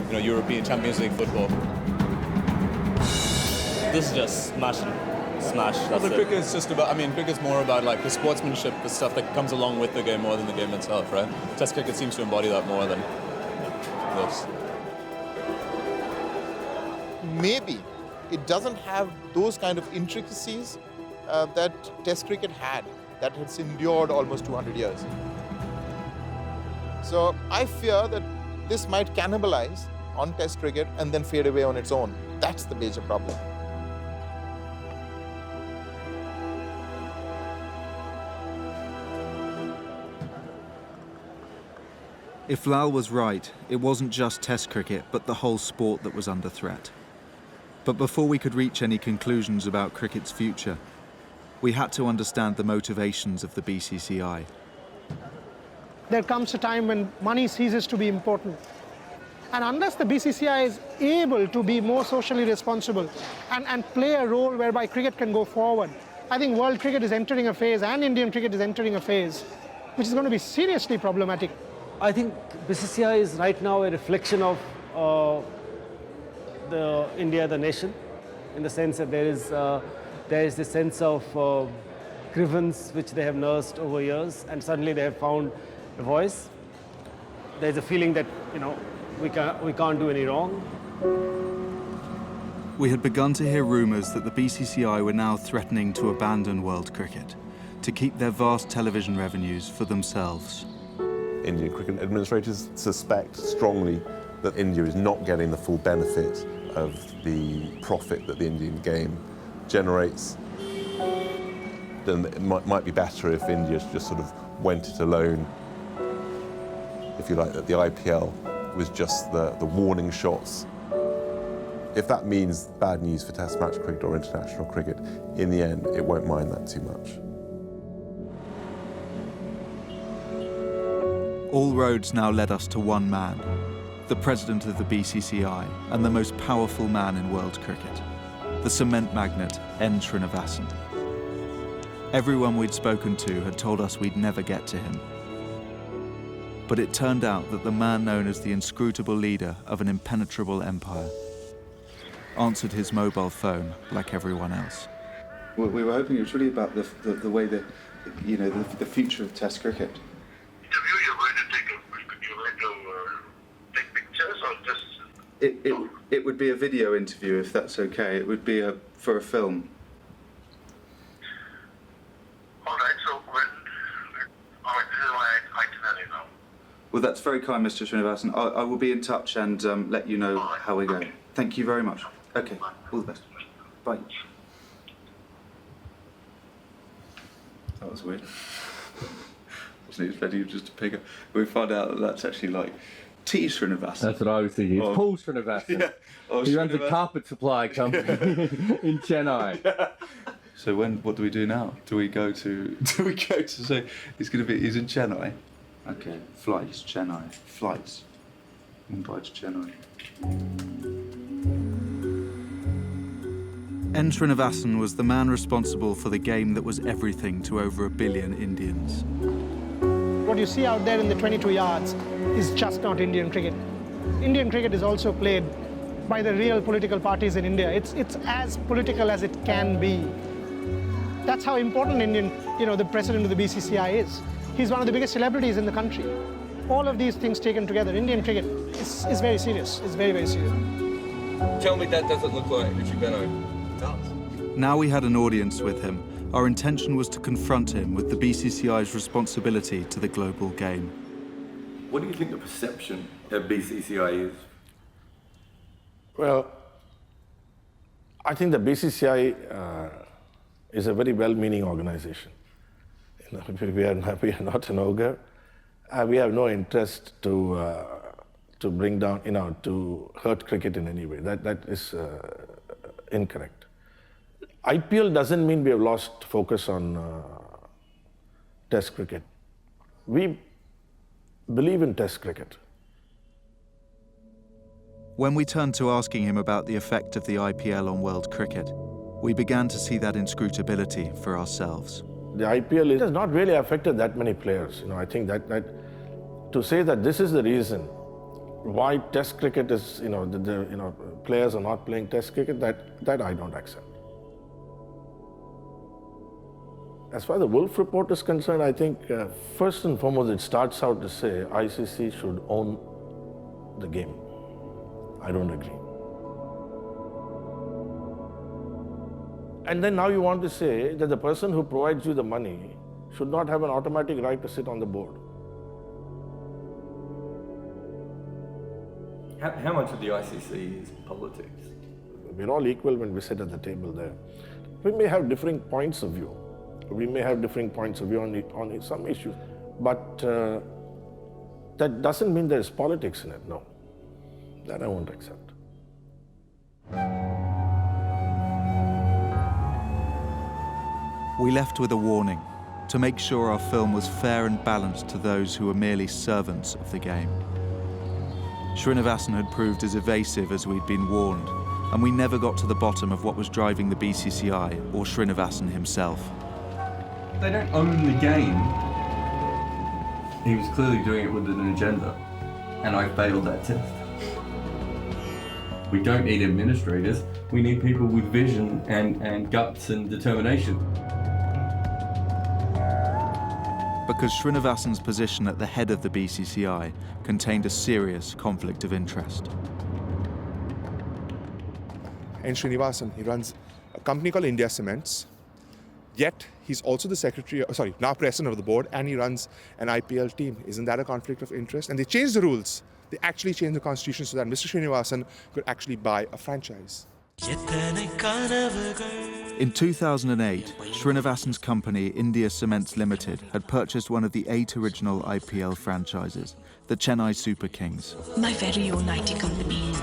European Champions League football. This is just smash and smash. Well, the cricket's just about, cricket's more about like the sportsmanship, the stuff that comes along with the game more than the game itself, right? Test cricket seems to embody that more than this. Maybe it doesn't have those kind of intricacies that Test cricket had, that has endured almost 200 years. So I fear that this might cannibalize on Test cricket and then fade away on its own. That's the major problem. If Lal was right, it wasn't just Test cricket, but the whole sport that was under threat. But before we could reach any conclusions about cricket's future, we had to understand the motivations of the BCCI. There comes a time when money ceases to be important. And unless the BCCI is able to be more socially responsible and play a role whereby cricket can go forward, I think world cricket is entering a phase and Indian cricket is entering a phase which is going to be seriously problematic. I think BCCI is right now a reflection of India, the nation, in the sense that there is this sense of grievance which they have nursed over years, and suddenly they have found a voice. There's a feeling that we can't do any wrong. We had begun to hear rumours that the BCCI were now threatening to abandon world cricket, to keep their vast television revenues for themselves. Indian cricket administrators suspect strongly that India is not getting the full benefit of the profit that the Indian game generates. Then it might be better if India just sort of went it alone. If you like, that the IPL was just the warning shots. If that means bad news for Test match cricket or international cricket, in the end, it won't mind that too much. All roads now led us to one man, the president of the BCCI and the most powerful man in world cricket, the cement magnate Srinivasan. Everyone we'd spoken to had told us we'd never get to him. But it turned out that the man known as the inscrutable leader of an impenetrable empire answered his mobile phone like everyone else. We were hoping it was really about the way that, you know, the future of Test cricket. It would be a video interview, if that's okay. It would be for a film. All right, so when... this is my itinerary now. Well, that's very kind, Mr. Srinivasan. I will be in touch and let you know how we go. Thank you very much. Okay, all the best. Bye. That was weird. Wasn't expecting just to pick up. We found out that that's actually like T. Srinivasan. That's what I was thinking. It's Paul Srinivasan. Yeah. Oh, he runs a carpet supply company in Chennai. Yeah. So what do we do now? Do we go to say he's in Chennai? Okay, flights, Chennai, flights. Mumbai to Chennai. N. Srinivasan was the man responsible for the game that was everything to over 1 billion Indians. What you see out there in the 22 yards is just not Indian cricket. Indian cricket is also played by the real political parties in India. It's as political as it can be. That's how important the president of the BCCI is. He's one of the biggest celebrities in the country. All of these things taken together, Indian cricket is very serious. It's very, very serious. Tell me that doesn't look like Richie Benaud. Now we had an audience with him. Our intention was to confront him with the BCCI's responsibility to the global game. What do you think the perception of BCCI is? Well, I think the BCCI is a very well-meaning organization. We are not an ogre. We have no interest to bring down, to hurt cricket in any way. That is incorrect. IPL doesn't mean we have lost focus on Test cricket. We believe in Test cricket. When we turned to asking him about the effect of the IPL on world cricket, we began to see that inscrutability for ourselves. The IPL has not really affected that many players. I think that to say that this is the reason why Test cricket is, players are not playing Test cricket, that I don't accept. As far as the Wolf report is concerned, I think first and foremost it starts out to say ICC should own the game. I don't agree. And then now you want to say that the person who provides you the money should not have an automatic right to sit on the board. How much of the ICC is politics? We're all equal when we sit at the table there. We may have differing points of view. We may have differing points of view on some issues, but that doesn't mean there's politics in it, no. That I won't accept. We left with a warning to make sure our film was fair and balanced to those who were merely servants of the game. Srinivasan had proved as evasive as we'd been warned, and we never got to the bottom of what was driving the BCCI or Srinivasan himself. They don't own the game. He was clearly doing it with an agenda, and I failed that test. We don't need administrators, we need people with vision and guts and determination. Because Srinivasan's position at the head of the BCCI contained a serious conflict of interest. And Srinivasan, he runs a company called India Cements, yet he's also the now president of the board, and he runs an IPL team. Isn't that a conflict of interest? And they changed the rules. They actually changed the constitution so that Mr. Srinivasan could actually buy a franchise. In 2008, Srinivasan's company, India Cements Limited, had purchased one of the 8 original IPL franchises, the Chennai Super Kings. My very own IT company.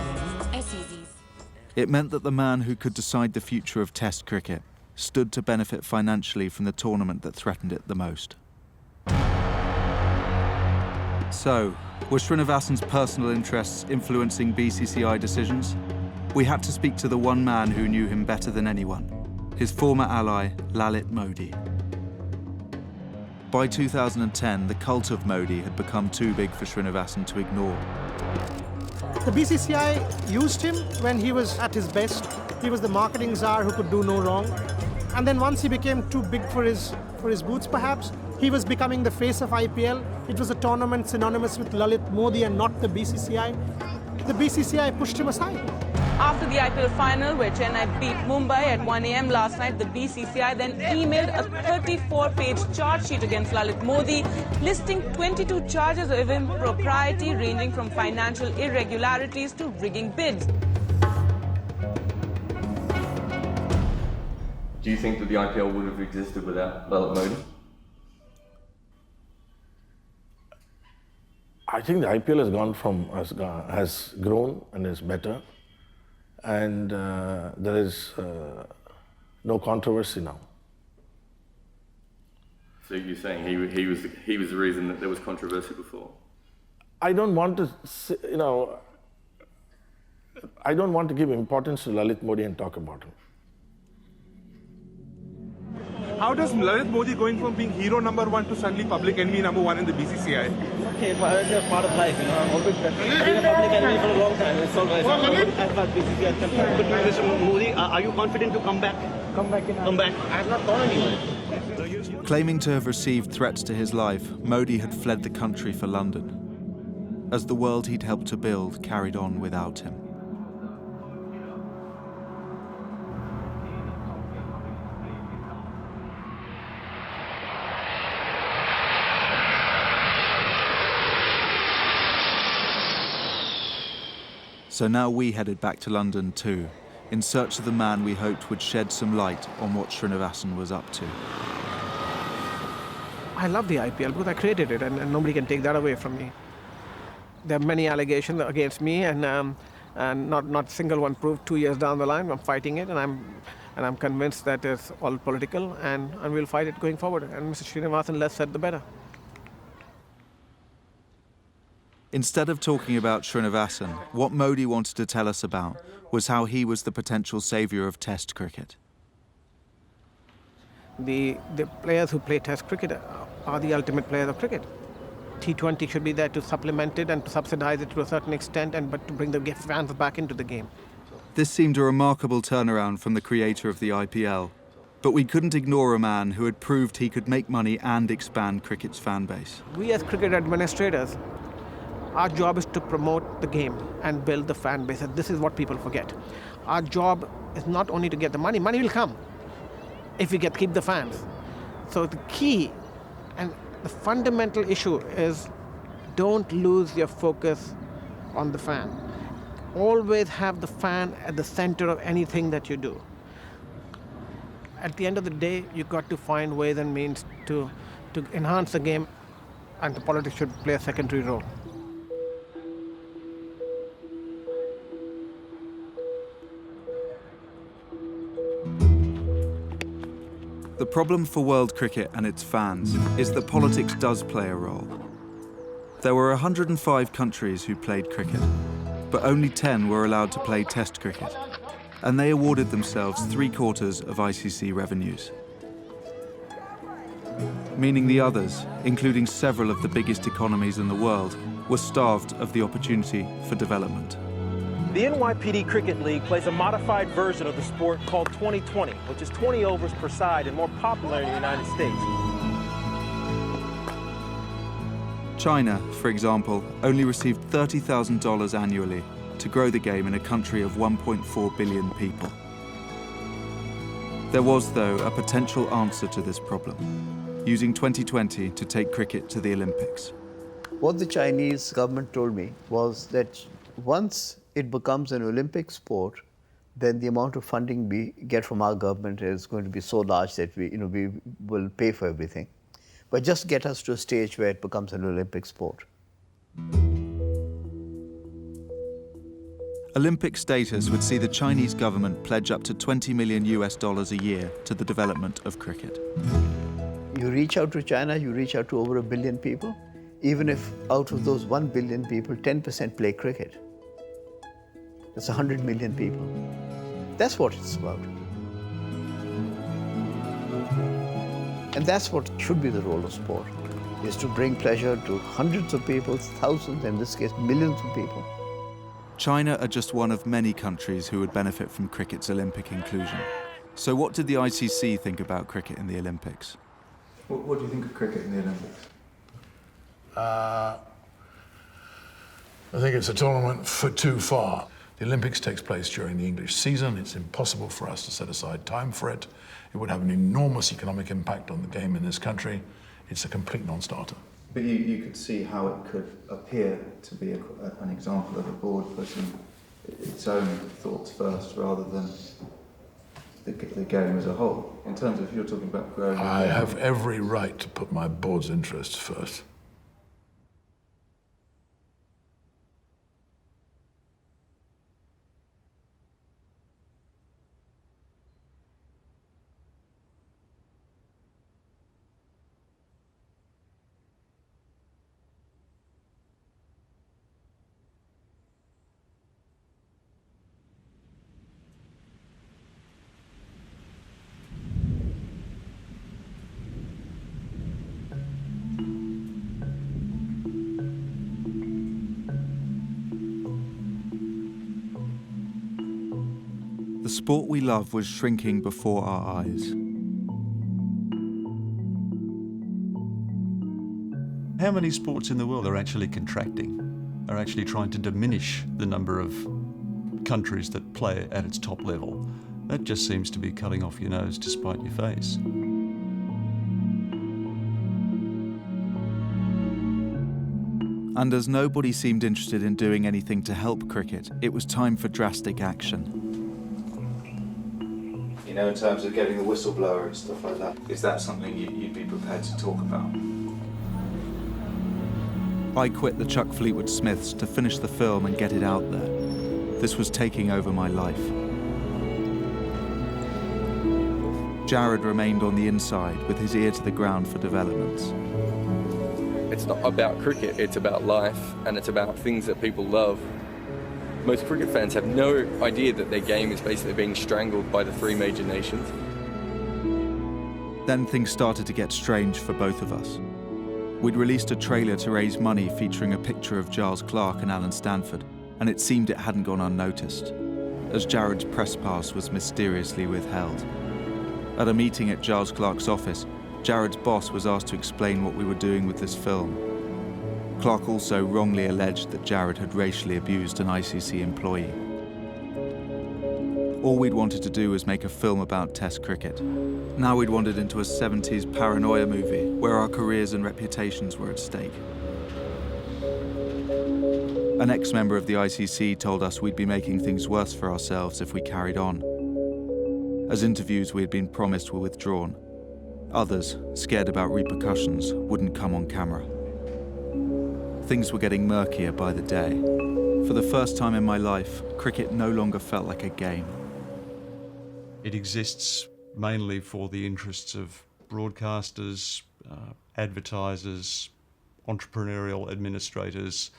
It meant that the man who could decide the future of Test cricket stood to benefit financially from the tournament that threatened it the most. So, were Srinivasan's personal interests influencing BCCI decisions? We had to speak to the one man who knew him better than anyone, his former ally, Lalit Modi. By 2010, the cult of Modi had become too big for Srinivasan to ignore. The BCCI used him when he was at his best. He was the marketing czar who could do no wrong. And then once he became too big for his boots, perhaps, he was becoming the face of IPL. It was a tournament synonymous with Lalit Modi and not the BCCI. The BCCI pushed him aside. After the IPL final, where Chennai beat Mumbai at 1 a.m. last night, the BCCI then emailed a 34-page charge sheet against Lalit Modi, listing 22 charges of impropriety ranging from financial irregularities to rigging bids. Do you think that the IPL would have existed without Lalit Modi? I think the IPL has grown and is better, and there is no controversy now. So you're saying he was the reason that there was controversy before? I don't want to, I don't want to give importance to Lalit Modi and talk about him. How does Lalit Modi going from being hero number one to suddenly public enemy number one in the BCCI? Okay, but it's a part of life, I'm always been a public enemy for a long time. It's all right. As far as BCCI is concerned. But Mr. Modi, are you confident to come back? Come back. I have not gone anywhere. Claiming to have received threats to his life, Modi had fled the country for London, as the world he'd helped to build carried on without him. So now we headed back to London too, in search of the man we hoped would shed some light on what Srinivasan was up to. I love the IPL because I created it, and nobody can take that away from me. There are many allegations against me, and not a single one proved. 2 years down the line, I'm fighting it, and I'm convinced that it's all political, and we'll fight it going forward. And Mr. Srinivasan, less said the better. Instead of talking about Srinivasan, what Modi wanted to tell us about was how he was the potential saviour of Test cricket. The players who play Test cricket are the ultimate players of cricket. T20 should be there to supplement it and to subsidise it to a certain extent, but to bring the fans back into the game. This seemed a remarkable turnaround from the creator of the IPL, but we couldn't ignore a man who had proved he could make money and expand cricket's fan base. We as cricket administrators, our job is to promote the game and build the fan base. And this is what people forget. Our job is not only to get the money. Money will come if we keep the fans. So the key and the fundamental issue is don't lose your focus on the fan. Always have the fan at the center of anything that you do. At the end of the day, you've got to find ways and means to enhance the game, and the politics should play a secondary role. The problem for world cricket and its fans is that politics does play a role. There were 105 countries who played cricket, but only 10 were allowed to play Test cricket, and they awarded themselves 3/4 of ICC revenues. Meaning the others, including several of the biggest economies in the world, were starved of the opportunity for development. The NYPD Cricket League plays a modified version of the sport called 20-20, which is 20 overs per side and more popular in the United States. China, for example, only received $30,000 annually to grow the game in a country of 1.4 billion people. There was, though, a potential answer to this problem, using 2020 to take cricket to the Olympics. What the Chinese government told me was that once it becomes an Olympic sport, then the amount of funding we get from our government is going to be so large that we will pay for everything. But just get us to a stage where it becomes an Olympic sport. Olympic status would see the Chinese government pledge up to $20 million a year to the development of cricket. You reach out to China, you reach out to over 1 billion people. Even if out of those 1 billion people, 10% play cricket, that's 100 million people. That's what it's about. And that's what should be the role of sport, is to bring pleasure to hundreds of people, thousands, in this case, millions of people. China are just one of many countries who would benefit from cricket's Olympic inclusion. So what did the ICC think about cricket in the Olympics? What do you think of cricket in the Olympics? I think it's a tournament for too far. The Olympics takes place during the English season. It's impossible for us to set aside time for it. It would have an enormous economic impact on the game in this country. It's a complete non-starter. But you could see how it could appear to be an example of a board putting its own thoughts first rather than the game as a whole. In terms of, if you're talking about growing... I have every right to put my board's interests first. The sport we love was shrinking before our eyes. How many sports in the world are actually contracting, are actually trying to diminish the number of countries that play at its top level? That just seems to be cutting off your nose to spite your face. And as nobody seemed interested in doing anything to help cricket, it was time for drastic action. You know, in terms of getting the whistleblower and stuff like that, is that something you'd be prepared to talk about? I quit the Chuck Fleetwood Smiths to finish the film and get it out there. This was taking over my life. Jarrod remained on the inside with his ear to the ground for developments. It's not about cricket, it's about life, and it's about things that people love. Most cricket fans have no idea that their game is basically being strangled by the three major nations. Then things started to get strange for both of us. We'd released a trailer to raise money featuring a picture of Giles, Clarke and Alan Stanford, and it seemed it hadn't gone unnoticed, as Jarrod's press pass was mysteriously withheld. At a meeting at Giles Clarke's office, Jarrod's boss was asked to explain what we were doing with this film. Clarke also wrongly alleged that Jarrod had racially abused an ICC employee. All we'd wanted to do was make a film about Test cricket. Now we'd wandered into a 70s paranoia movie where our careers and reputations were at stake. An ex-member of the ICC told us we'd be making things worse for ourselves if we carried on, as interviews we had been promised were withdrawn. Others, scared about repercussions, wouldn't come on camera. Things were getting murkier by the day. For the first time in my life, cricket no longer felt like a game. It exists mainly for the interests of broadcasters, advertisers, entrepreneurial administrators,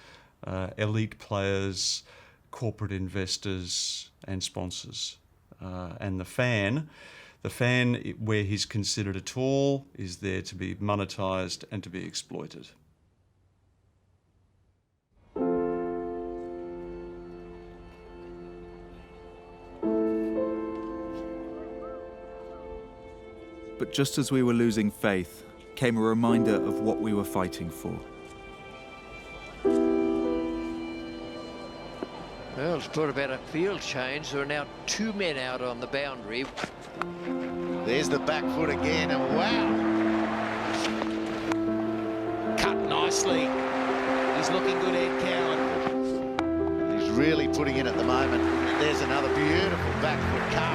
elite players, corporate investors and sponsors. And the fan, where he's considered at all, is there to be monetised and to be exploited. But just as we were losing faith, came a reminder of what we were fighting for. Well, it's brought about a field change. There are now two men out on the boundary. There's the back foot again, and wow! Cut nicely. He's looking good, Ed Cowan. He's really putting in at the moment. There's another beautiful back foot cut.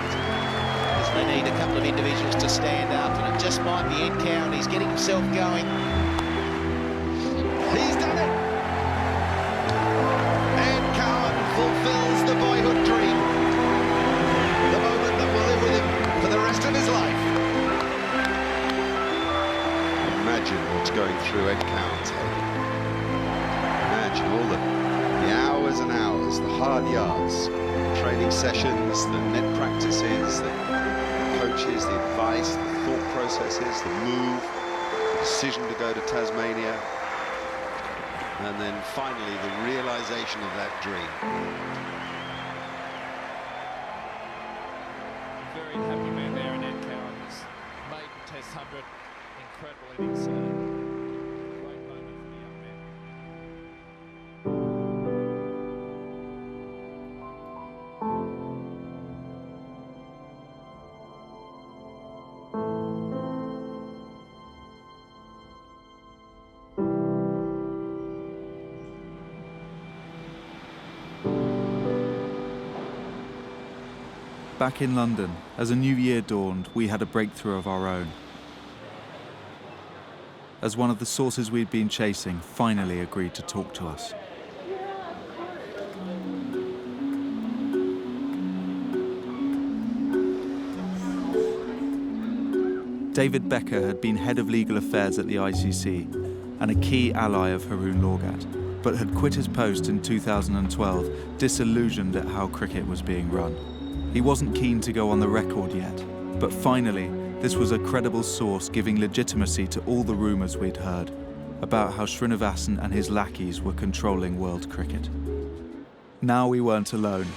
They need a couple of individuals to stand up, and it just might be Ed Cowan. He's getting himself going. He's done it! Ed Cowan fulfills the boyhood dream. The moment that will live with him for the rest of his life. Imagine what's going through Ed Cowan's head. Imagine all the hours and hours, the hard yards, training sessions, the net practices, the coaches, the advice, the thought processes, the move, the decision to go to Tasmania. And then finally, the realisation of that dream. Very happy man there in Ed Cowan's maiden Test 100. Incredible innings. Great moment for the young man. Back in London, as a new year dawned, we had a breakthrough of our own. As one of the sources we'd been chasing finally agreed to talk to us. David Becker had been head of legal affairs at the ICC and a key ally of Haroon Lorgat, but had quit his post in 2012, disillusioned at how cricket was being run. He wasn't keen to go on the record yet, but finally, this was a credible source giving legitimacy to all the rumours we'd heard about how Srinivasan and his lackeys were controlling world cricket. Now we weren't alone.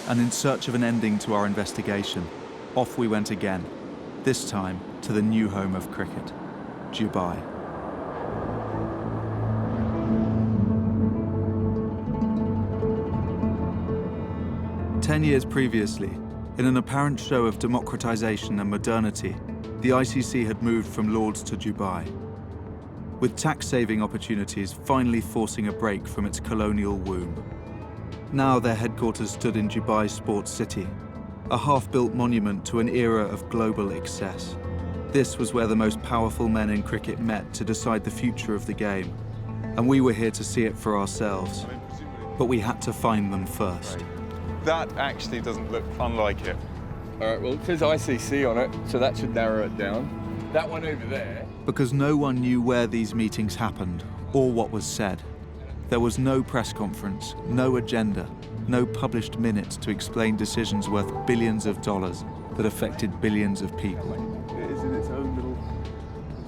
And in search of an ending to our investigation, off we went again, this time to the new home of cricket, Dubai. Ten years previously, in an apparent show of democratisation and modernity, the ICC had moved from Lords to Dubai, with tax-saving opportunities finally forcing a break from its colonial womb. Now their headquarters stood in Dubai's Sports City, a half-built monument to an era of global excess. This was where the most powerful men in cricket met to decide the future of the game, and we were here to see it for ourselves. But we had to find them first. That actually doesn't look unlike it. All right, well, it says ICC on it, so that should narrow it down. That one over there. Because no one knew where these meetings happened or what was said. There was no press conference, no agenda, no published minutes to explain decisions worth billions of dollars that affected billions of people. It is in its own little...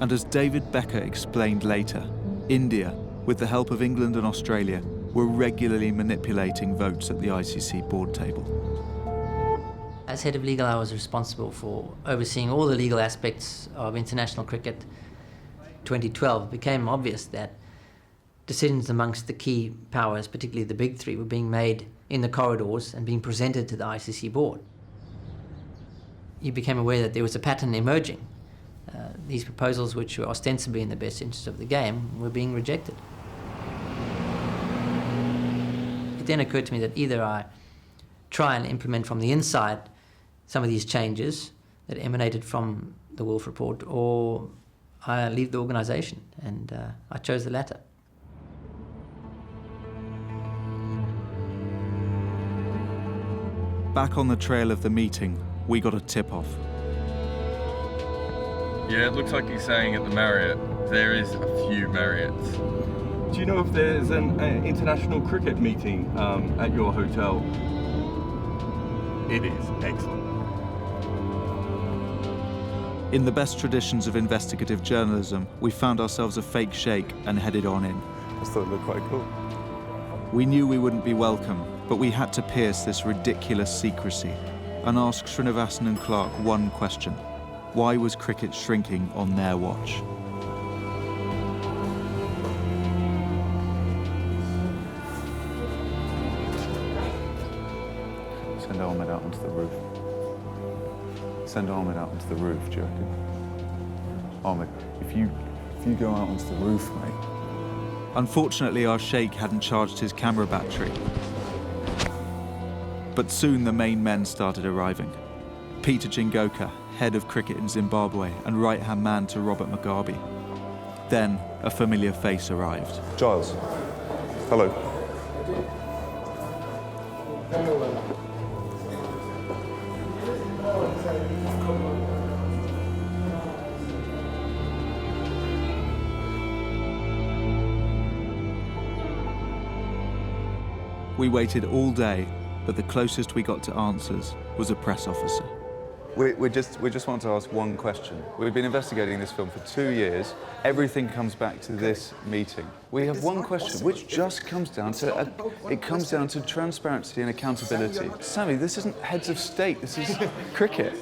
And as David Becker explained later, India, with the help of England and Australia, were regularly manipulating votes at the ICC board table. As head of legal, I was responsible for overseeing all the legal aspects of international cricket. 2012, it became obvious that decisions amongst the key powers, particularly the big three, were being made in the corridors and being presented to the ICC board. You became aware that there was a pattern emerging. These proposals, which were ostensibly in the best interest of the game, were being rejected. It then occurred to me that either I try and implement from the inside some of these changes that emanated from the Wolf Report, or I leave the organisation, and I chose the latter. Back on the trail of the meeting, we got a tip-off. Yeah, it looks like he's saying at the Marriott, there is a few Marriotts. Do you know if there's an international cricket meeting at your hotel? It is excellent. In the best traditions of investigative journalism, we found ourselves a fake shake and headed on in. I just thought it looked quite cool. We knew we wouldn't be welcome, but we had to pierce this ridiculous secrecy and ask Srinivasan and Clarke one question. Why was cricket shrinking on their watch? Send Ahmed out onto the roof. Send Ahmed out onto the roof, do you reckon? Ahmed, if you go out onto the roof, mate. Unfortunately, our sheikh hadn't charged his camera battery. But soon the main men started arriving. Peter Jingoka, head of cricket in Zimbabwe and right-hand man to Robert Mugabe. Then a familiar face arrived. Giles. Hello. We waited all day, but the closest we got to answers was a press officer. We just want to ask one question. We've been investigating this film for 2 years. Everything comes back to this meeting. We have one question, which just comes down to transparency and accountability. Sammy, this isn't heads of state. This is cricket.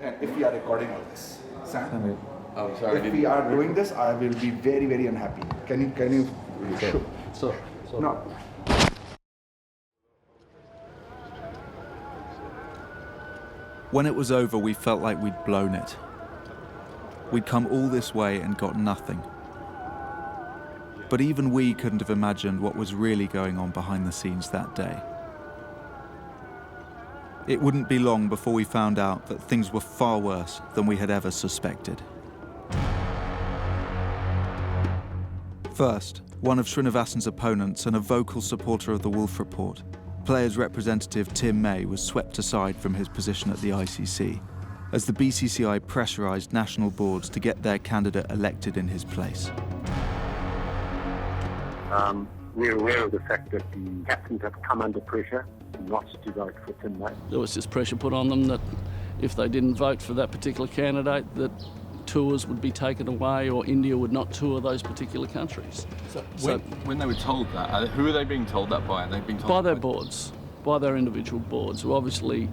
If we are recording all this, Sam, I'm sorry. if we are doing this, I will be very, very unhappy. Can you? So. No. When it was over, we felt like we'd blown it. We'd come all this way and got nothing. But even we couldn't have imagined what was really going on behind the scenes that day. It wouldn't be long before we found out that things were far worse than we had ever suspected. First, one of Srinivasan's opponents and a vocal supporter of the Wolf Report, Players' representative Tim May was swept aside from his position at the ICC as the BCCI pressurised national boards to get their candidate elected in his place. We're aware of the fact that the captains have come under pressure not to vote for Tim May. There was just pressure put on them that if they didn't vote for that particular candidate, that tours would be taken away or India would not tour those particular countries. So when they were told that, who are they being told that by? Are they being told by their boards, by their individual boards, who obviously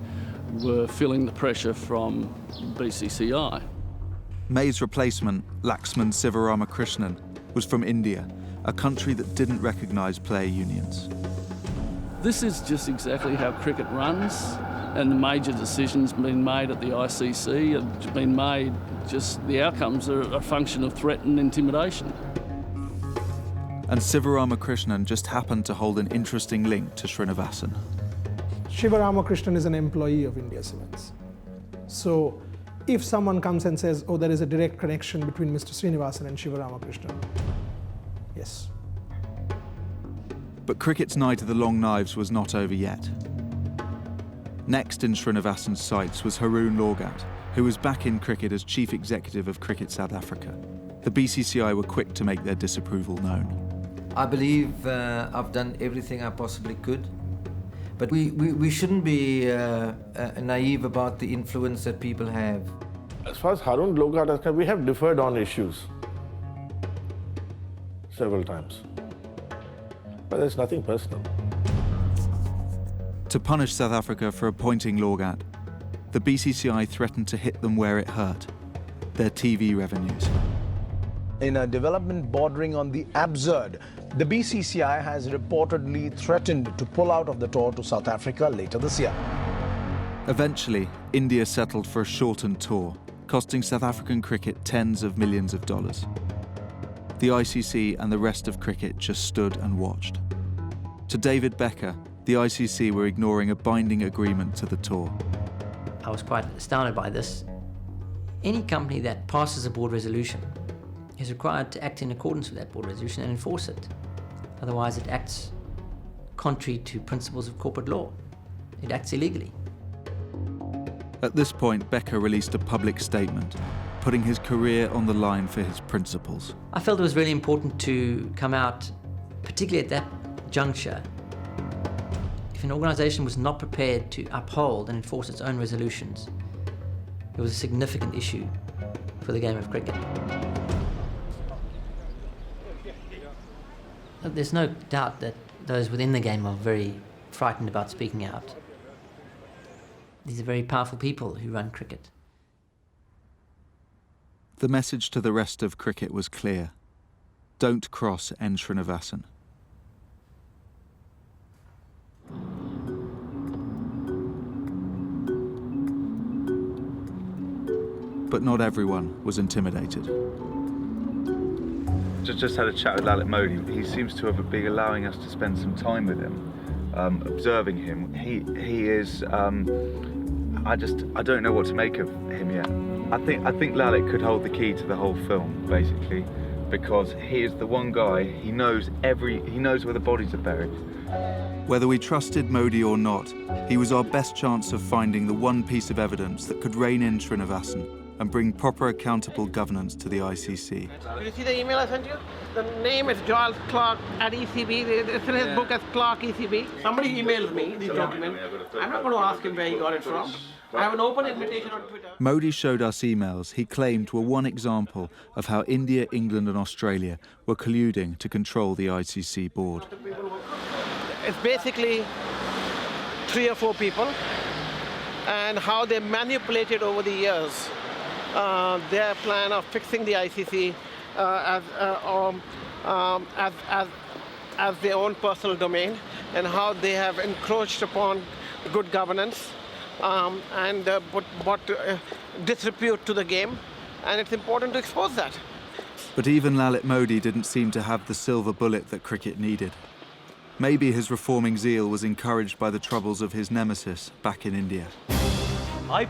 were feeling the pressure from BCCI. May's replacement, Laxman Sivaramakrishnan, was from India, a country that didn't recognise player unions. This is just exactly how cricket runs, and the major decisions being made at the ICC have been made, just the outcomes are a function of threat and intimidation. And Sivaramakrishnan just happened to hold an interesting link to Srinivasan. Sivaramakrishnan is an employee of India Cements. So if someone comes and says, oh, there is a direct connection between Mr. Srinivasan and Sivaramakrishnan, yes. But cricket's night of the long knives was not over yet. Next in Srinivasan's sights was Haroon Lorgat, who was back in cricket as Chief Executive of Cricket South Africa. The BCCI were quick to make their disapproval known. I believe I've done everything I possibly could, but we shouldn't be naive about the influence that people have. As far as Haroon Lorgat is concerned, we have differed on issues several times, but there's nothing personal. To punish South Africa for appointing Lorgat, the BCCI threatened to hit them where it hurt, their TV revenues. In a development bordering on the absurd, the BCCI has reportedly threatened to pull out of the tour to South Africa later this year. Eventually, India settled for a shortened tour, costing South African cricket tens of millions of dollars. The ICC and the rest of cricket just stood and watched. To David Becker, the ICC were ignoring a binding agreement to the tour. I was quite astounded by this. Any company that passes a board resolution is required to act in accordance with that board resolution and enforce it. Otherwise, it acts contrary to principles of corporate law. It acts illegally. At this point, Becker released a public statement, putting his career on the line for his principles. I felt it was really important to come out, particularly at that juncture. If an organisation was not prepared to uphold and enforce its own resolutions, it was a significant issue for the game of cricket. There's no doubt that those within the game are very frightened about speaking out. These are very powerful people who run cricket. The message to the rest of cricket was clear. Don't cross N. Srinivasan. But not everyone was intimidated. Just had a chat with Lalit Modi. He seems to have been allowing us to spend some time with him, observing him. He is. I don't know what to make of him yet. I think Lalit could hold the key to the whole film, basically, because he is the one guy. He knows where the bodies are buried. Whether we trusted Modi or not, he was our best chance of finding the one piece of evidence that could rein in Srinivasan and bring proper accountable governance to the ICC. Did you see the email I sent you? The name is Giles Clarke at ECB. It's in his book as Clarke ECB. Somebody emailed me this document. I'm not going to ask him where he got it from. I have an open invitation on Twitter. Modi showed us emails he claimed were one example of how India, England and Australia were colluding to control the ICC board. It's basically 3 or 4 people, and how they manipulated over the years their plan of fixing the ICC as their own personal domain, and how they have encroached upon good governance and brought disrepute to the game, and it's important to expose that. But even Lalit Modi didn't seem to have the silver bullet that cricket needed. Maybe his reforming zeal was encouraged by the troubles of his nemesis back in India. As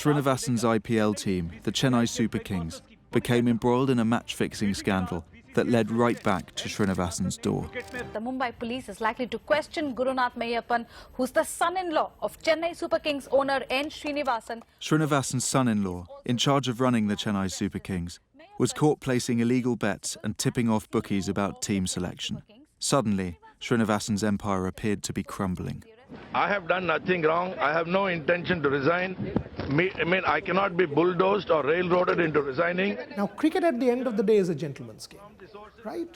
Srinivasan's IPL team, the Chennai Super Kings, became embroiled in a match-fixing scandal that led right back to Srinivasan's door. The Mumbai police is likely to question Gurunath Mayappan, who's the son-in-law of Chennai Super Kings owner N. Srinivasan. Srinivasan's son-in-law, in charge of running the Chennai Super Kings, was caught placing illegal bets and tipping off bookies about team selection. Suddenly, Srinivasan's empire appeared to be crumbling. I have done nothing wrong. I have no intention to resign. I cannot be bulldozed or railroaded into resigning. Now, cricket at the end of the day is a gentleman's game, right?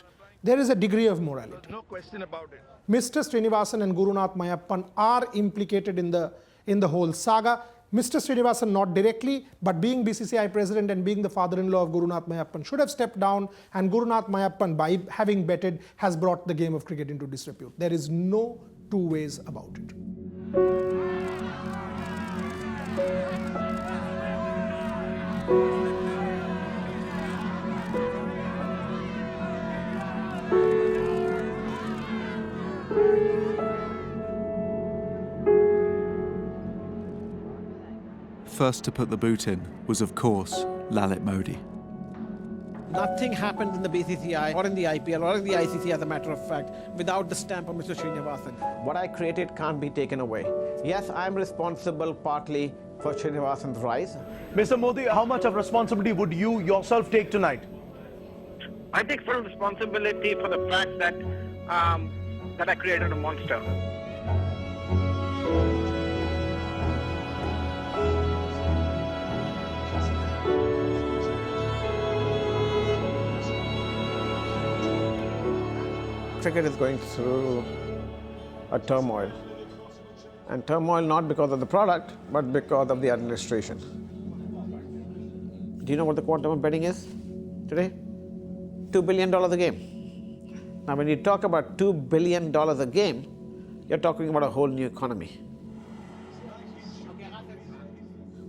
There is a degree of morality. No question about it. Mr. Srinivasan and Gurunath Mayappan are implicated in the whole saga. Mr. Srinivasan not directly, but being BCCI president and being the father-in-law of Gurunath Mayappan should have stepped down, and Gurunath Mayappan, by having betted, has brought the game of cricket into disrepute. There is no two ways about it. First to put the boot in was, of course, Lalit Modi. Nothing happened in the BCCI or in the IPL or in the ICC, as a matter of fact, without the stamp of Mr. Srinivasan. What I created can't be taken away. Yes, I'm responsible partly for Srinivasan's rise. Mr. Modi, how much of responsibility would you yourself take tonight? I take full responsibility for the fact that that I created a monster. Cricket is going through a turmoil. And turmoil not because of the product, but because of the administration. Do you know what the quantum of betting is today? $2 billion a game. Now, when you talk about $2 billion a game, you're talking about a whole new economy.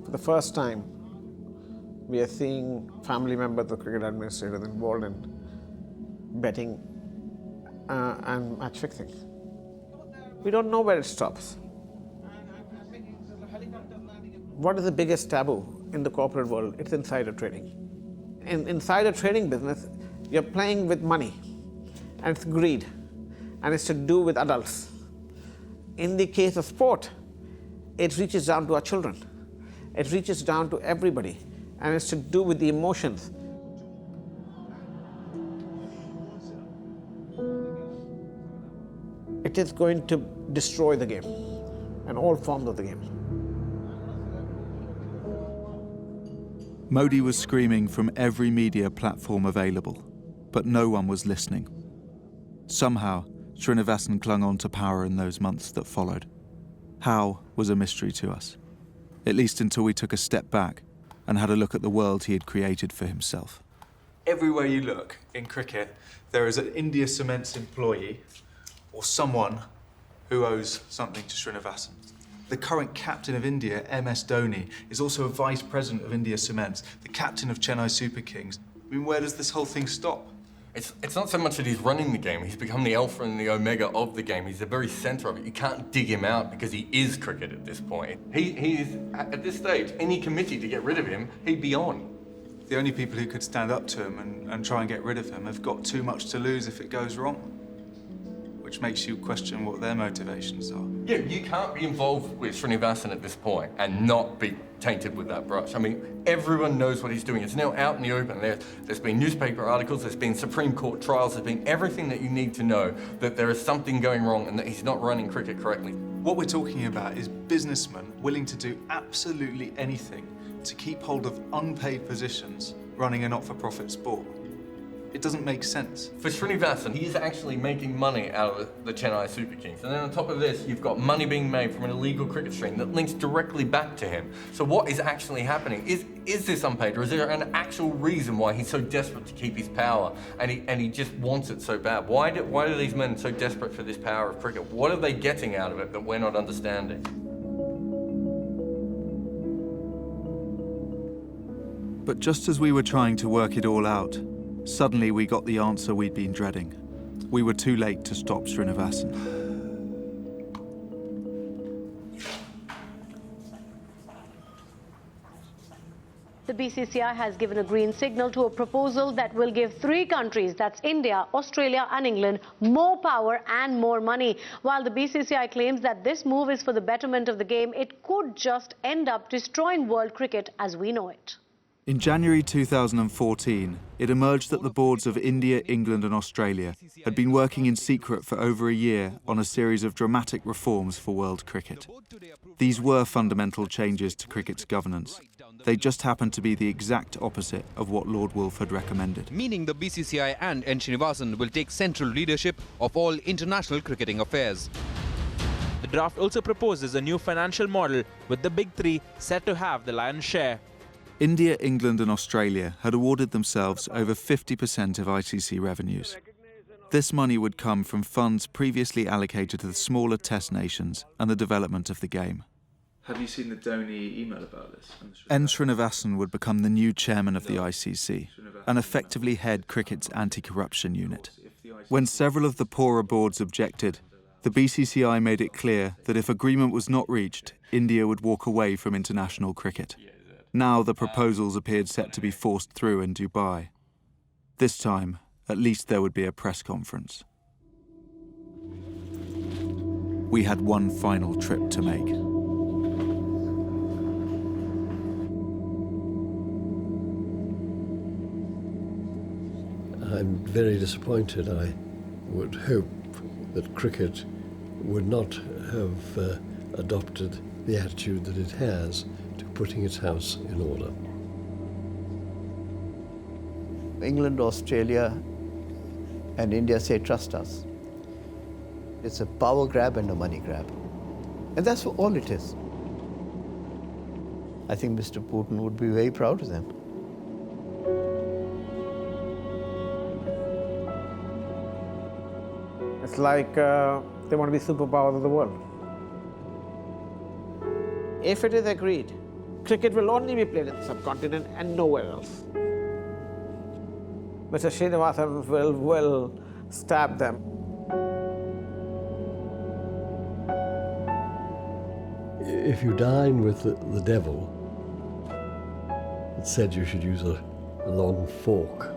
For the first time, we are seeing family members of cricket administrators involved in betting and match fixing. We don't know where it stops. What is the biggest taboo in the corporate world? It's insider trading. In insider trading business, you're playing with money, and it's greed, and it's to do with adults. In the case of sport, it reaches down to our children. It reaches down to everybody, and it's to do with the emotions. It is going to destroy the game and all forms of the game. Modi was screaming from every media platform available, but no one was listening. Somehow, Srinivasan clung on to power in those months that followed. How was a mystery to us, at least until we took a step back and had a look at the world he had created for himself. Everywhere you look in cricket, there is an India Cements employee or someone who owes something to Srinivasan. The current captain of India, MS Dhoni, is also a vice president of India Cements, the captain of Chennai Super Kings. I mean, where does this whole thing stop? It's not so much that he's running the game, he's become the alpha and the omega of the game. He's the very centre of it. You can't dig him out because he is cricket at this point. He's, at this stage, any committee to get rid of him, he'd be on. The only people who could stand up to him and try and get rid of him have got too much to lose if it goes wrong. Which makes you question what their motivations are. Yeah, you can't be involved with Srinivasan at this point and not be tainted with that brush. I mean, everyone knows what he's doing. It's now out in the open. There's been newspaper articles, there's been Supreme Court trials, there's been everything that you need to know that there is something going wrong and that he's not running cricket correctly. What we're talking about is businessmen willing to do absolutely anything to keep hold of unpaid positions running a not-for-profit sport. It doesn't make sense. For Srinivasan, he's actually making money out of the Chennai Super Kings. And then on top of this, you've got money being made from an illegal cricket stream that links directly back to him. So what is actually happening? Is this unpaid, or is there an actual reason why he's so desperate to keep his power and he just wants it so bad? Why are these men so desperate for this power of cricket? What are they getting out of it that we're not understanding? But just as we were trying to work it all out, suddenly we got the answer we'd been dreading. We were too late to stop Srinivasan. The BCCI has given a green signal to a proposal that will give 3 countries, that's India, Australia and England, more power and more money. While the BCCI claims that this move is for the betterment of the game, it could just end up destroying world cricket as we know it. In January 2014, it emerged that the boards of India, England and Australia had been working in secret for over a year on a series of dramatic reforms for world cricket. These were fundamental changes to cricket's governance. They just happened to be the exact opposite of what Lord Woolf had recommended. Meaning the BCCI and N. Srinivasan will take central leadership of all international cricketing affairs. The draft also proposes a new financial model with the big 3 set to have the lion's share. India, England and Australia had awarded themselves over 50% of ICC revenues. This money would come from funds previously allocated to the smaller test nations and the development of the game. Have you seen the Dhoni email about this? N. Srinivasan would become the new chairman of the ICC and effectively head cricket's anti-corruption unit. When several of the poorer boards objected, the BCCI made it clear that if agreement was not reached, India would walk away from international cricket. Now the proposals appeared set to be forced through in Dubai. This time, at least there would be a press conference. We had one final trip to make. I'm very disappointed. I would hope that cricket would not have adopted the attitude that it has to putting its house in order. England, Australia and India say trust us. It's a power grab and a money grab. And that's all it is. I think Mr. Putin would be very proud of them. It's like they want to be superpowers of the world. If it is agreed, cricket will only be played in the subcontinent and nowhere else. Mr. Srinivasan will stab them. If you dine with the devil, it said you should use a long fork.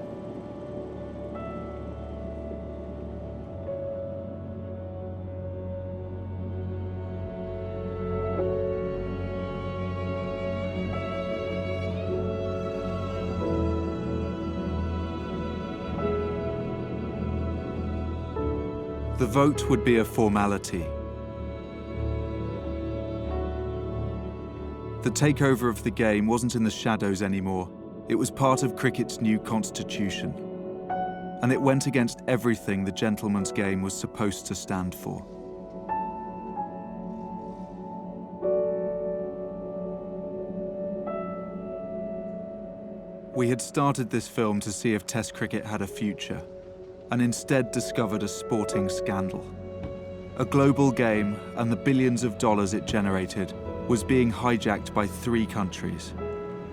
The vote would be a formality. The takeover of the game wasn't in the shadows anymore. It was part of cricket's new constitution. And it went against everything the gentleman's game was supposed to stand for. We had started this film to see if Test cricket had a future, and instead discovered a sporting scandal. A global game and the billions of dollars it generated was being hijacked by 3 countries,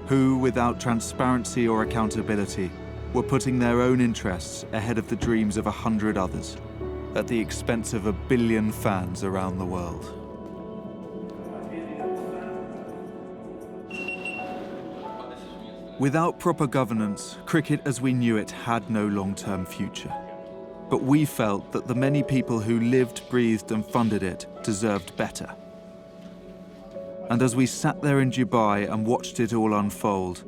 who, without transparency or accountability, were putting their own interests ahead of the dreams of 100 others, at the expense of 1 billion fans around the world. Without proper governance, cricket as we knew it had no long-term future. But we felt that the many people who lived, breathed and funded it deserved better. And as we sat there in Dubai and watched it all unfold,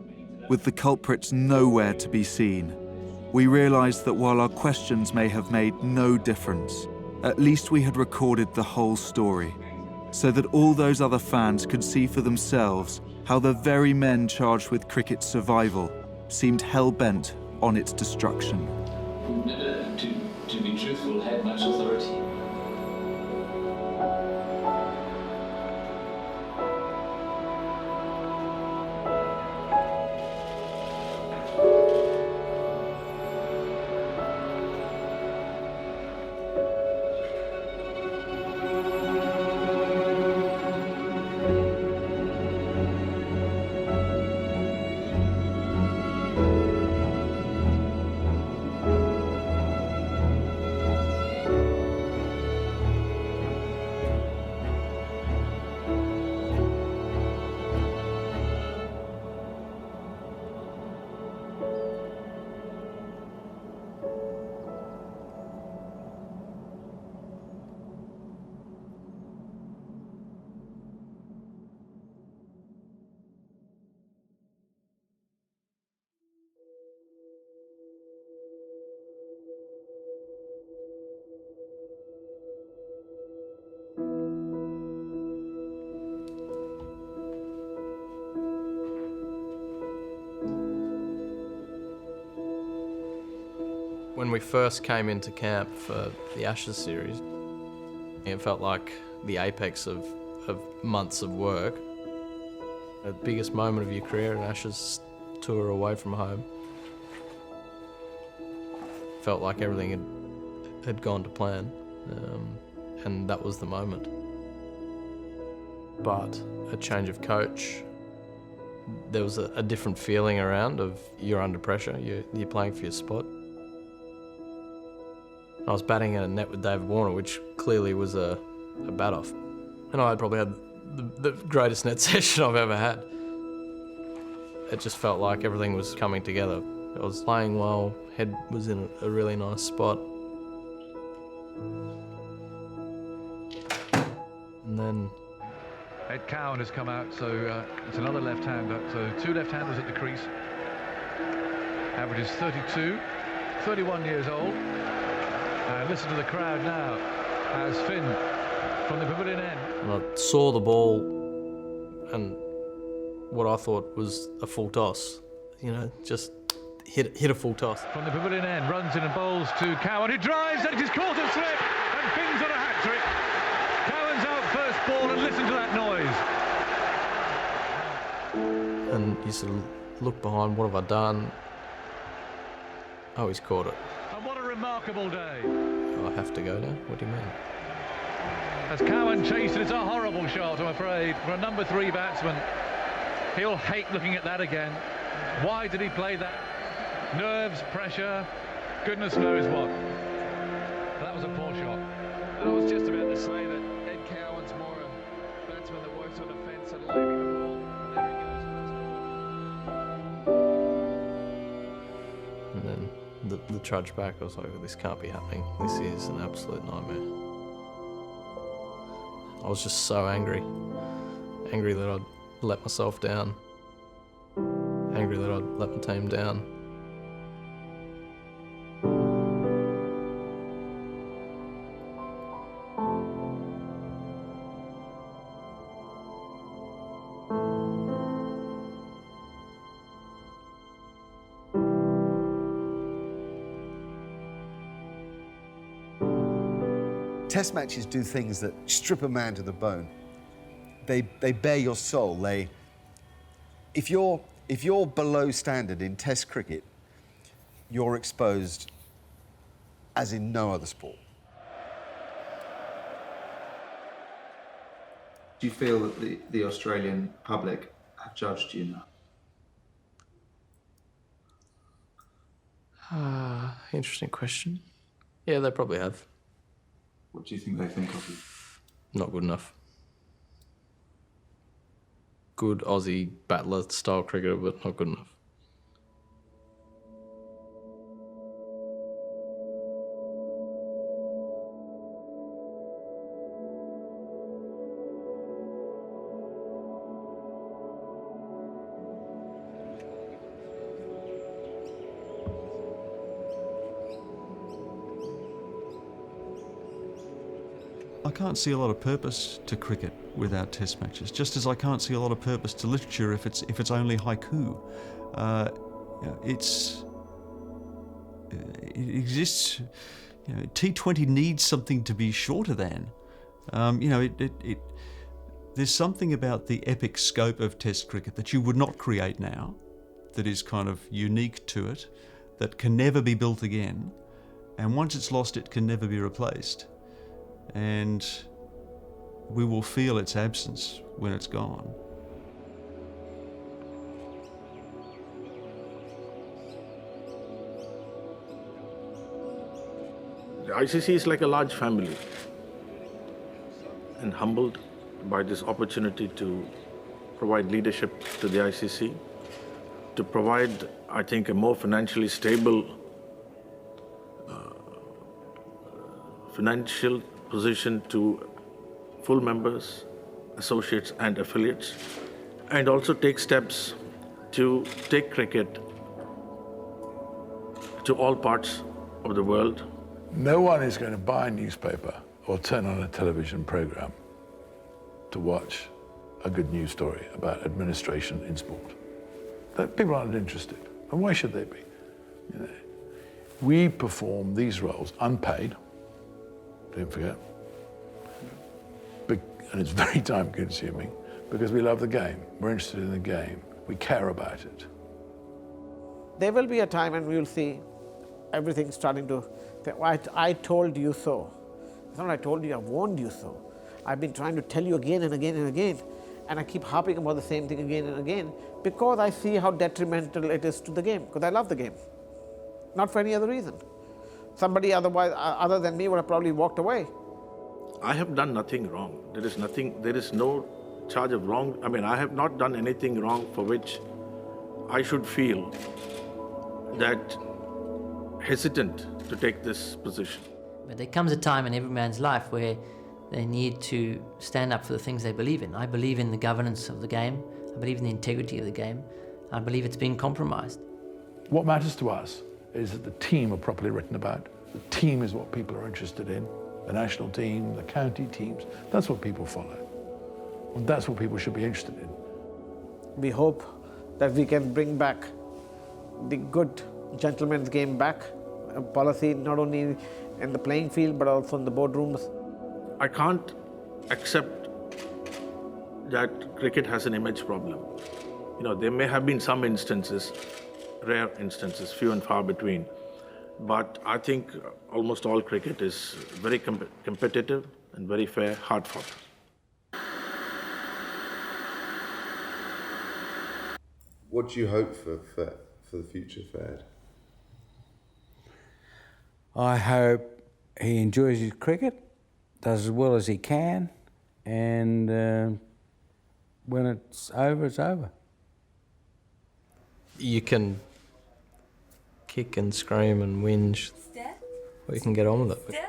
with the culprits nowhere to be seen, we realized that while our questions may have made no difference, at least we had recorded the whole story, so that all those other fans could see for themselves how the very men charged with cricket's survival seemed hell-bent on its destruction. We've never, to be truthful, had much authority. When we first came into camp for the Ashes series, it felt like the apex of months of work. The biggest moment of your career, an Ashes tour away from home. Felt like everything had gone to plan, and that was the moment. But a change of coach, there was a different feeling around of you're under pressure, you're playing for your spot. I was batting in a net with David Warner, which clearly was a bat-off. And I probably had the greatest net session I've ever had. It just felt like everything was coming together. I was playing well, head was in a really nice spot. And then Ed Cowan has come out, so it's another left-hander. So 2 left-handers at the crease. Average is 32, 31 years old. And listen to the crowd now as Finn from the pavilion end. And I saw the ball and what I thought was a full toss. You know, just hit a full toss. From the pavilion end, runs in and bowls to Cowan, who drives and it is caught a slip and Finn's on a hat-trick. Cowan's out first ball and listen to that noise. And you sort of look behind, what have I done? Oh, he's caught it. And what a remarkable day. I have to go now? What do you mean? As Cowan chased, it's a horrible shot, I'm afraid, for a number 3 batsman. He'll hate looking at that again. Why did he play that? Nerves, pressure, goodness knows what. That was a poor shot. I was just about to say that Ed Cowan's more a batsman that works on the fence and leaving the ball. There he goes. And then the trudge back, I was like, this can't be happening. This is an absolute nightmare. I was just so angry. Angry that I'd let myself down. Angry that I'd let my team down. Test matches do things that strip a man to the bone. They bare your soul. If you're below standard in Test cricket, you're exposed as in no other sport. Do you feel that the Australian public have judged you now? Interesting question. Yeah, they probably have. What do you think they think of you? Not good enough. Good Aussie battler style cricketer, but not good enough. I can't see a lot of purpose to cricket without test matches, just as I can't see a lot of purpose to literature if it's only haiku. It exists. T20 needs something to be shorter than. There's something about the epic scope of Test cricket that you would not create now, that is kind of unique to it, that can never be built again, and once it's lost, it can never be replaced. And we will feel its absence when it's gone. The ICC is like a large family, and humbled by this opportunity to provide leadership to the ICC, to provide, I think, a more financially stable financial position to full members, associates and affiliates, and also take steps to take cricket to all parts of the world. No one is going to buy a newspaper or turn on a television program to watch a good news story about administration in sport. People aren't interested, and why should they be? We perform these roles unpaid, don't forget, and it's very time consuming because we love the game, we're interested in the game, we care about it. There will be a time when we will see everything starting to, I told you so. It's not I told you, I warned you so. I've been trying to tell you again and again and again, and I keep harping about the same thing again and again because I see how detrimental it is to the game, because I love the game, not for any other reason. Somebody other than me would have probably walked away. I have done nothing wrong. There is no charge of wrong. I mean, I have not done anything wrong for which I should feel that hesitant to take this position. But there comes a time in every man's life where they need to stand up for the things they believe in. I believe in the governance of the game. I believe in the integrity of the game. I believe it's being compromised. What matters to us is that the team are properly written about. The team is what people are interested in. The national team, the county teams, that's what people follow. And that's what people should be interested in. We hope that we can bring back the good gentleman's game back, a policy not only in the playing field but also in the boardrooms. I can't accept that cricket has an image problem. There may have been some instances, rare instances, few and far between, but I think almost all cricket is very competitive and very fair, hard fought. What do you hope for the future for Ed? I hope he enjoys his cricket, does as well as he can, and when it's over, it's over. You can kick and scream and whinge, or you can get on with it.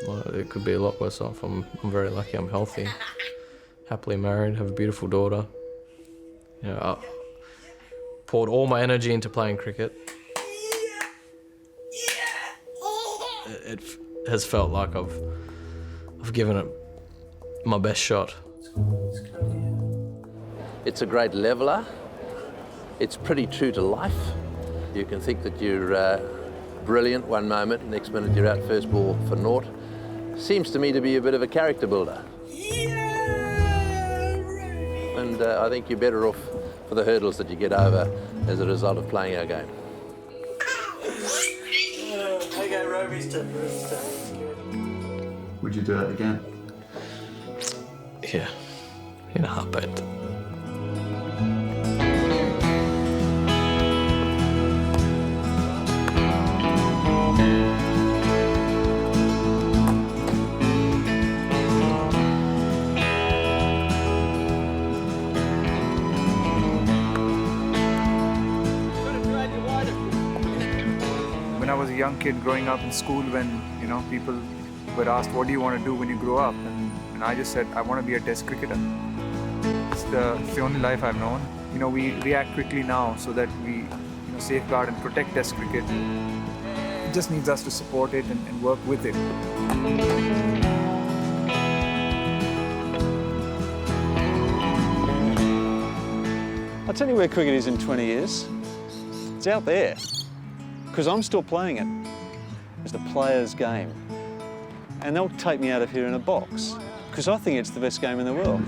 Well, it could be a lot worse off. I'm very lucky, I'm healthy, happily married, have a beautiful daughter. I poured all my energy into playing cricket. It has felt like I've given it my best shot. It's a great leveller. It's pretty true to life. You can think that you're brilliant one moment, next minute you're out first ball for naught. Seems to me to be a bit of a character builder. And I think you're better off for the hurdles that you get over as a result of playing our game. Okay, Roby's turn. Would you do it again? Yeah, in a heartbeat. When I was a young kid growing up in school, when people were asked, what do you want to do when you grow up? And I just said, I want to be a test cricketer. It's the only life I've known. We react quickly now so that we safeguard and protect test cricket. It just needs us to support it and work with it. I'll tell you where cricket is in 20 years. It's out there, because I'm still playing it. It's the player's game. And they'll take me out of here in a box, because I think it's the best game in the world.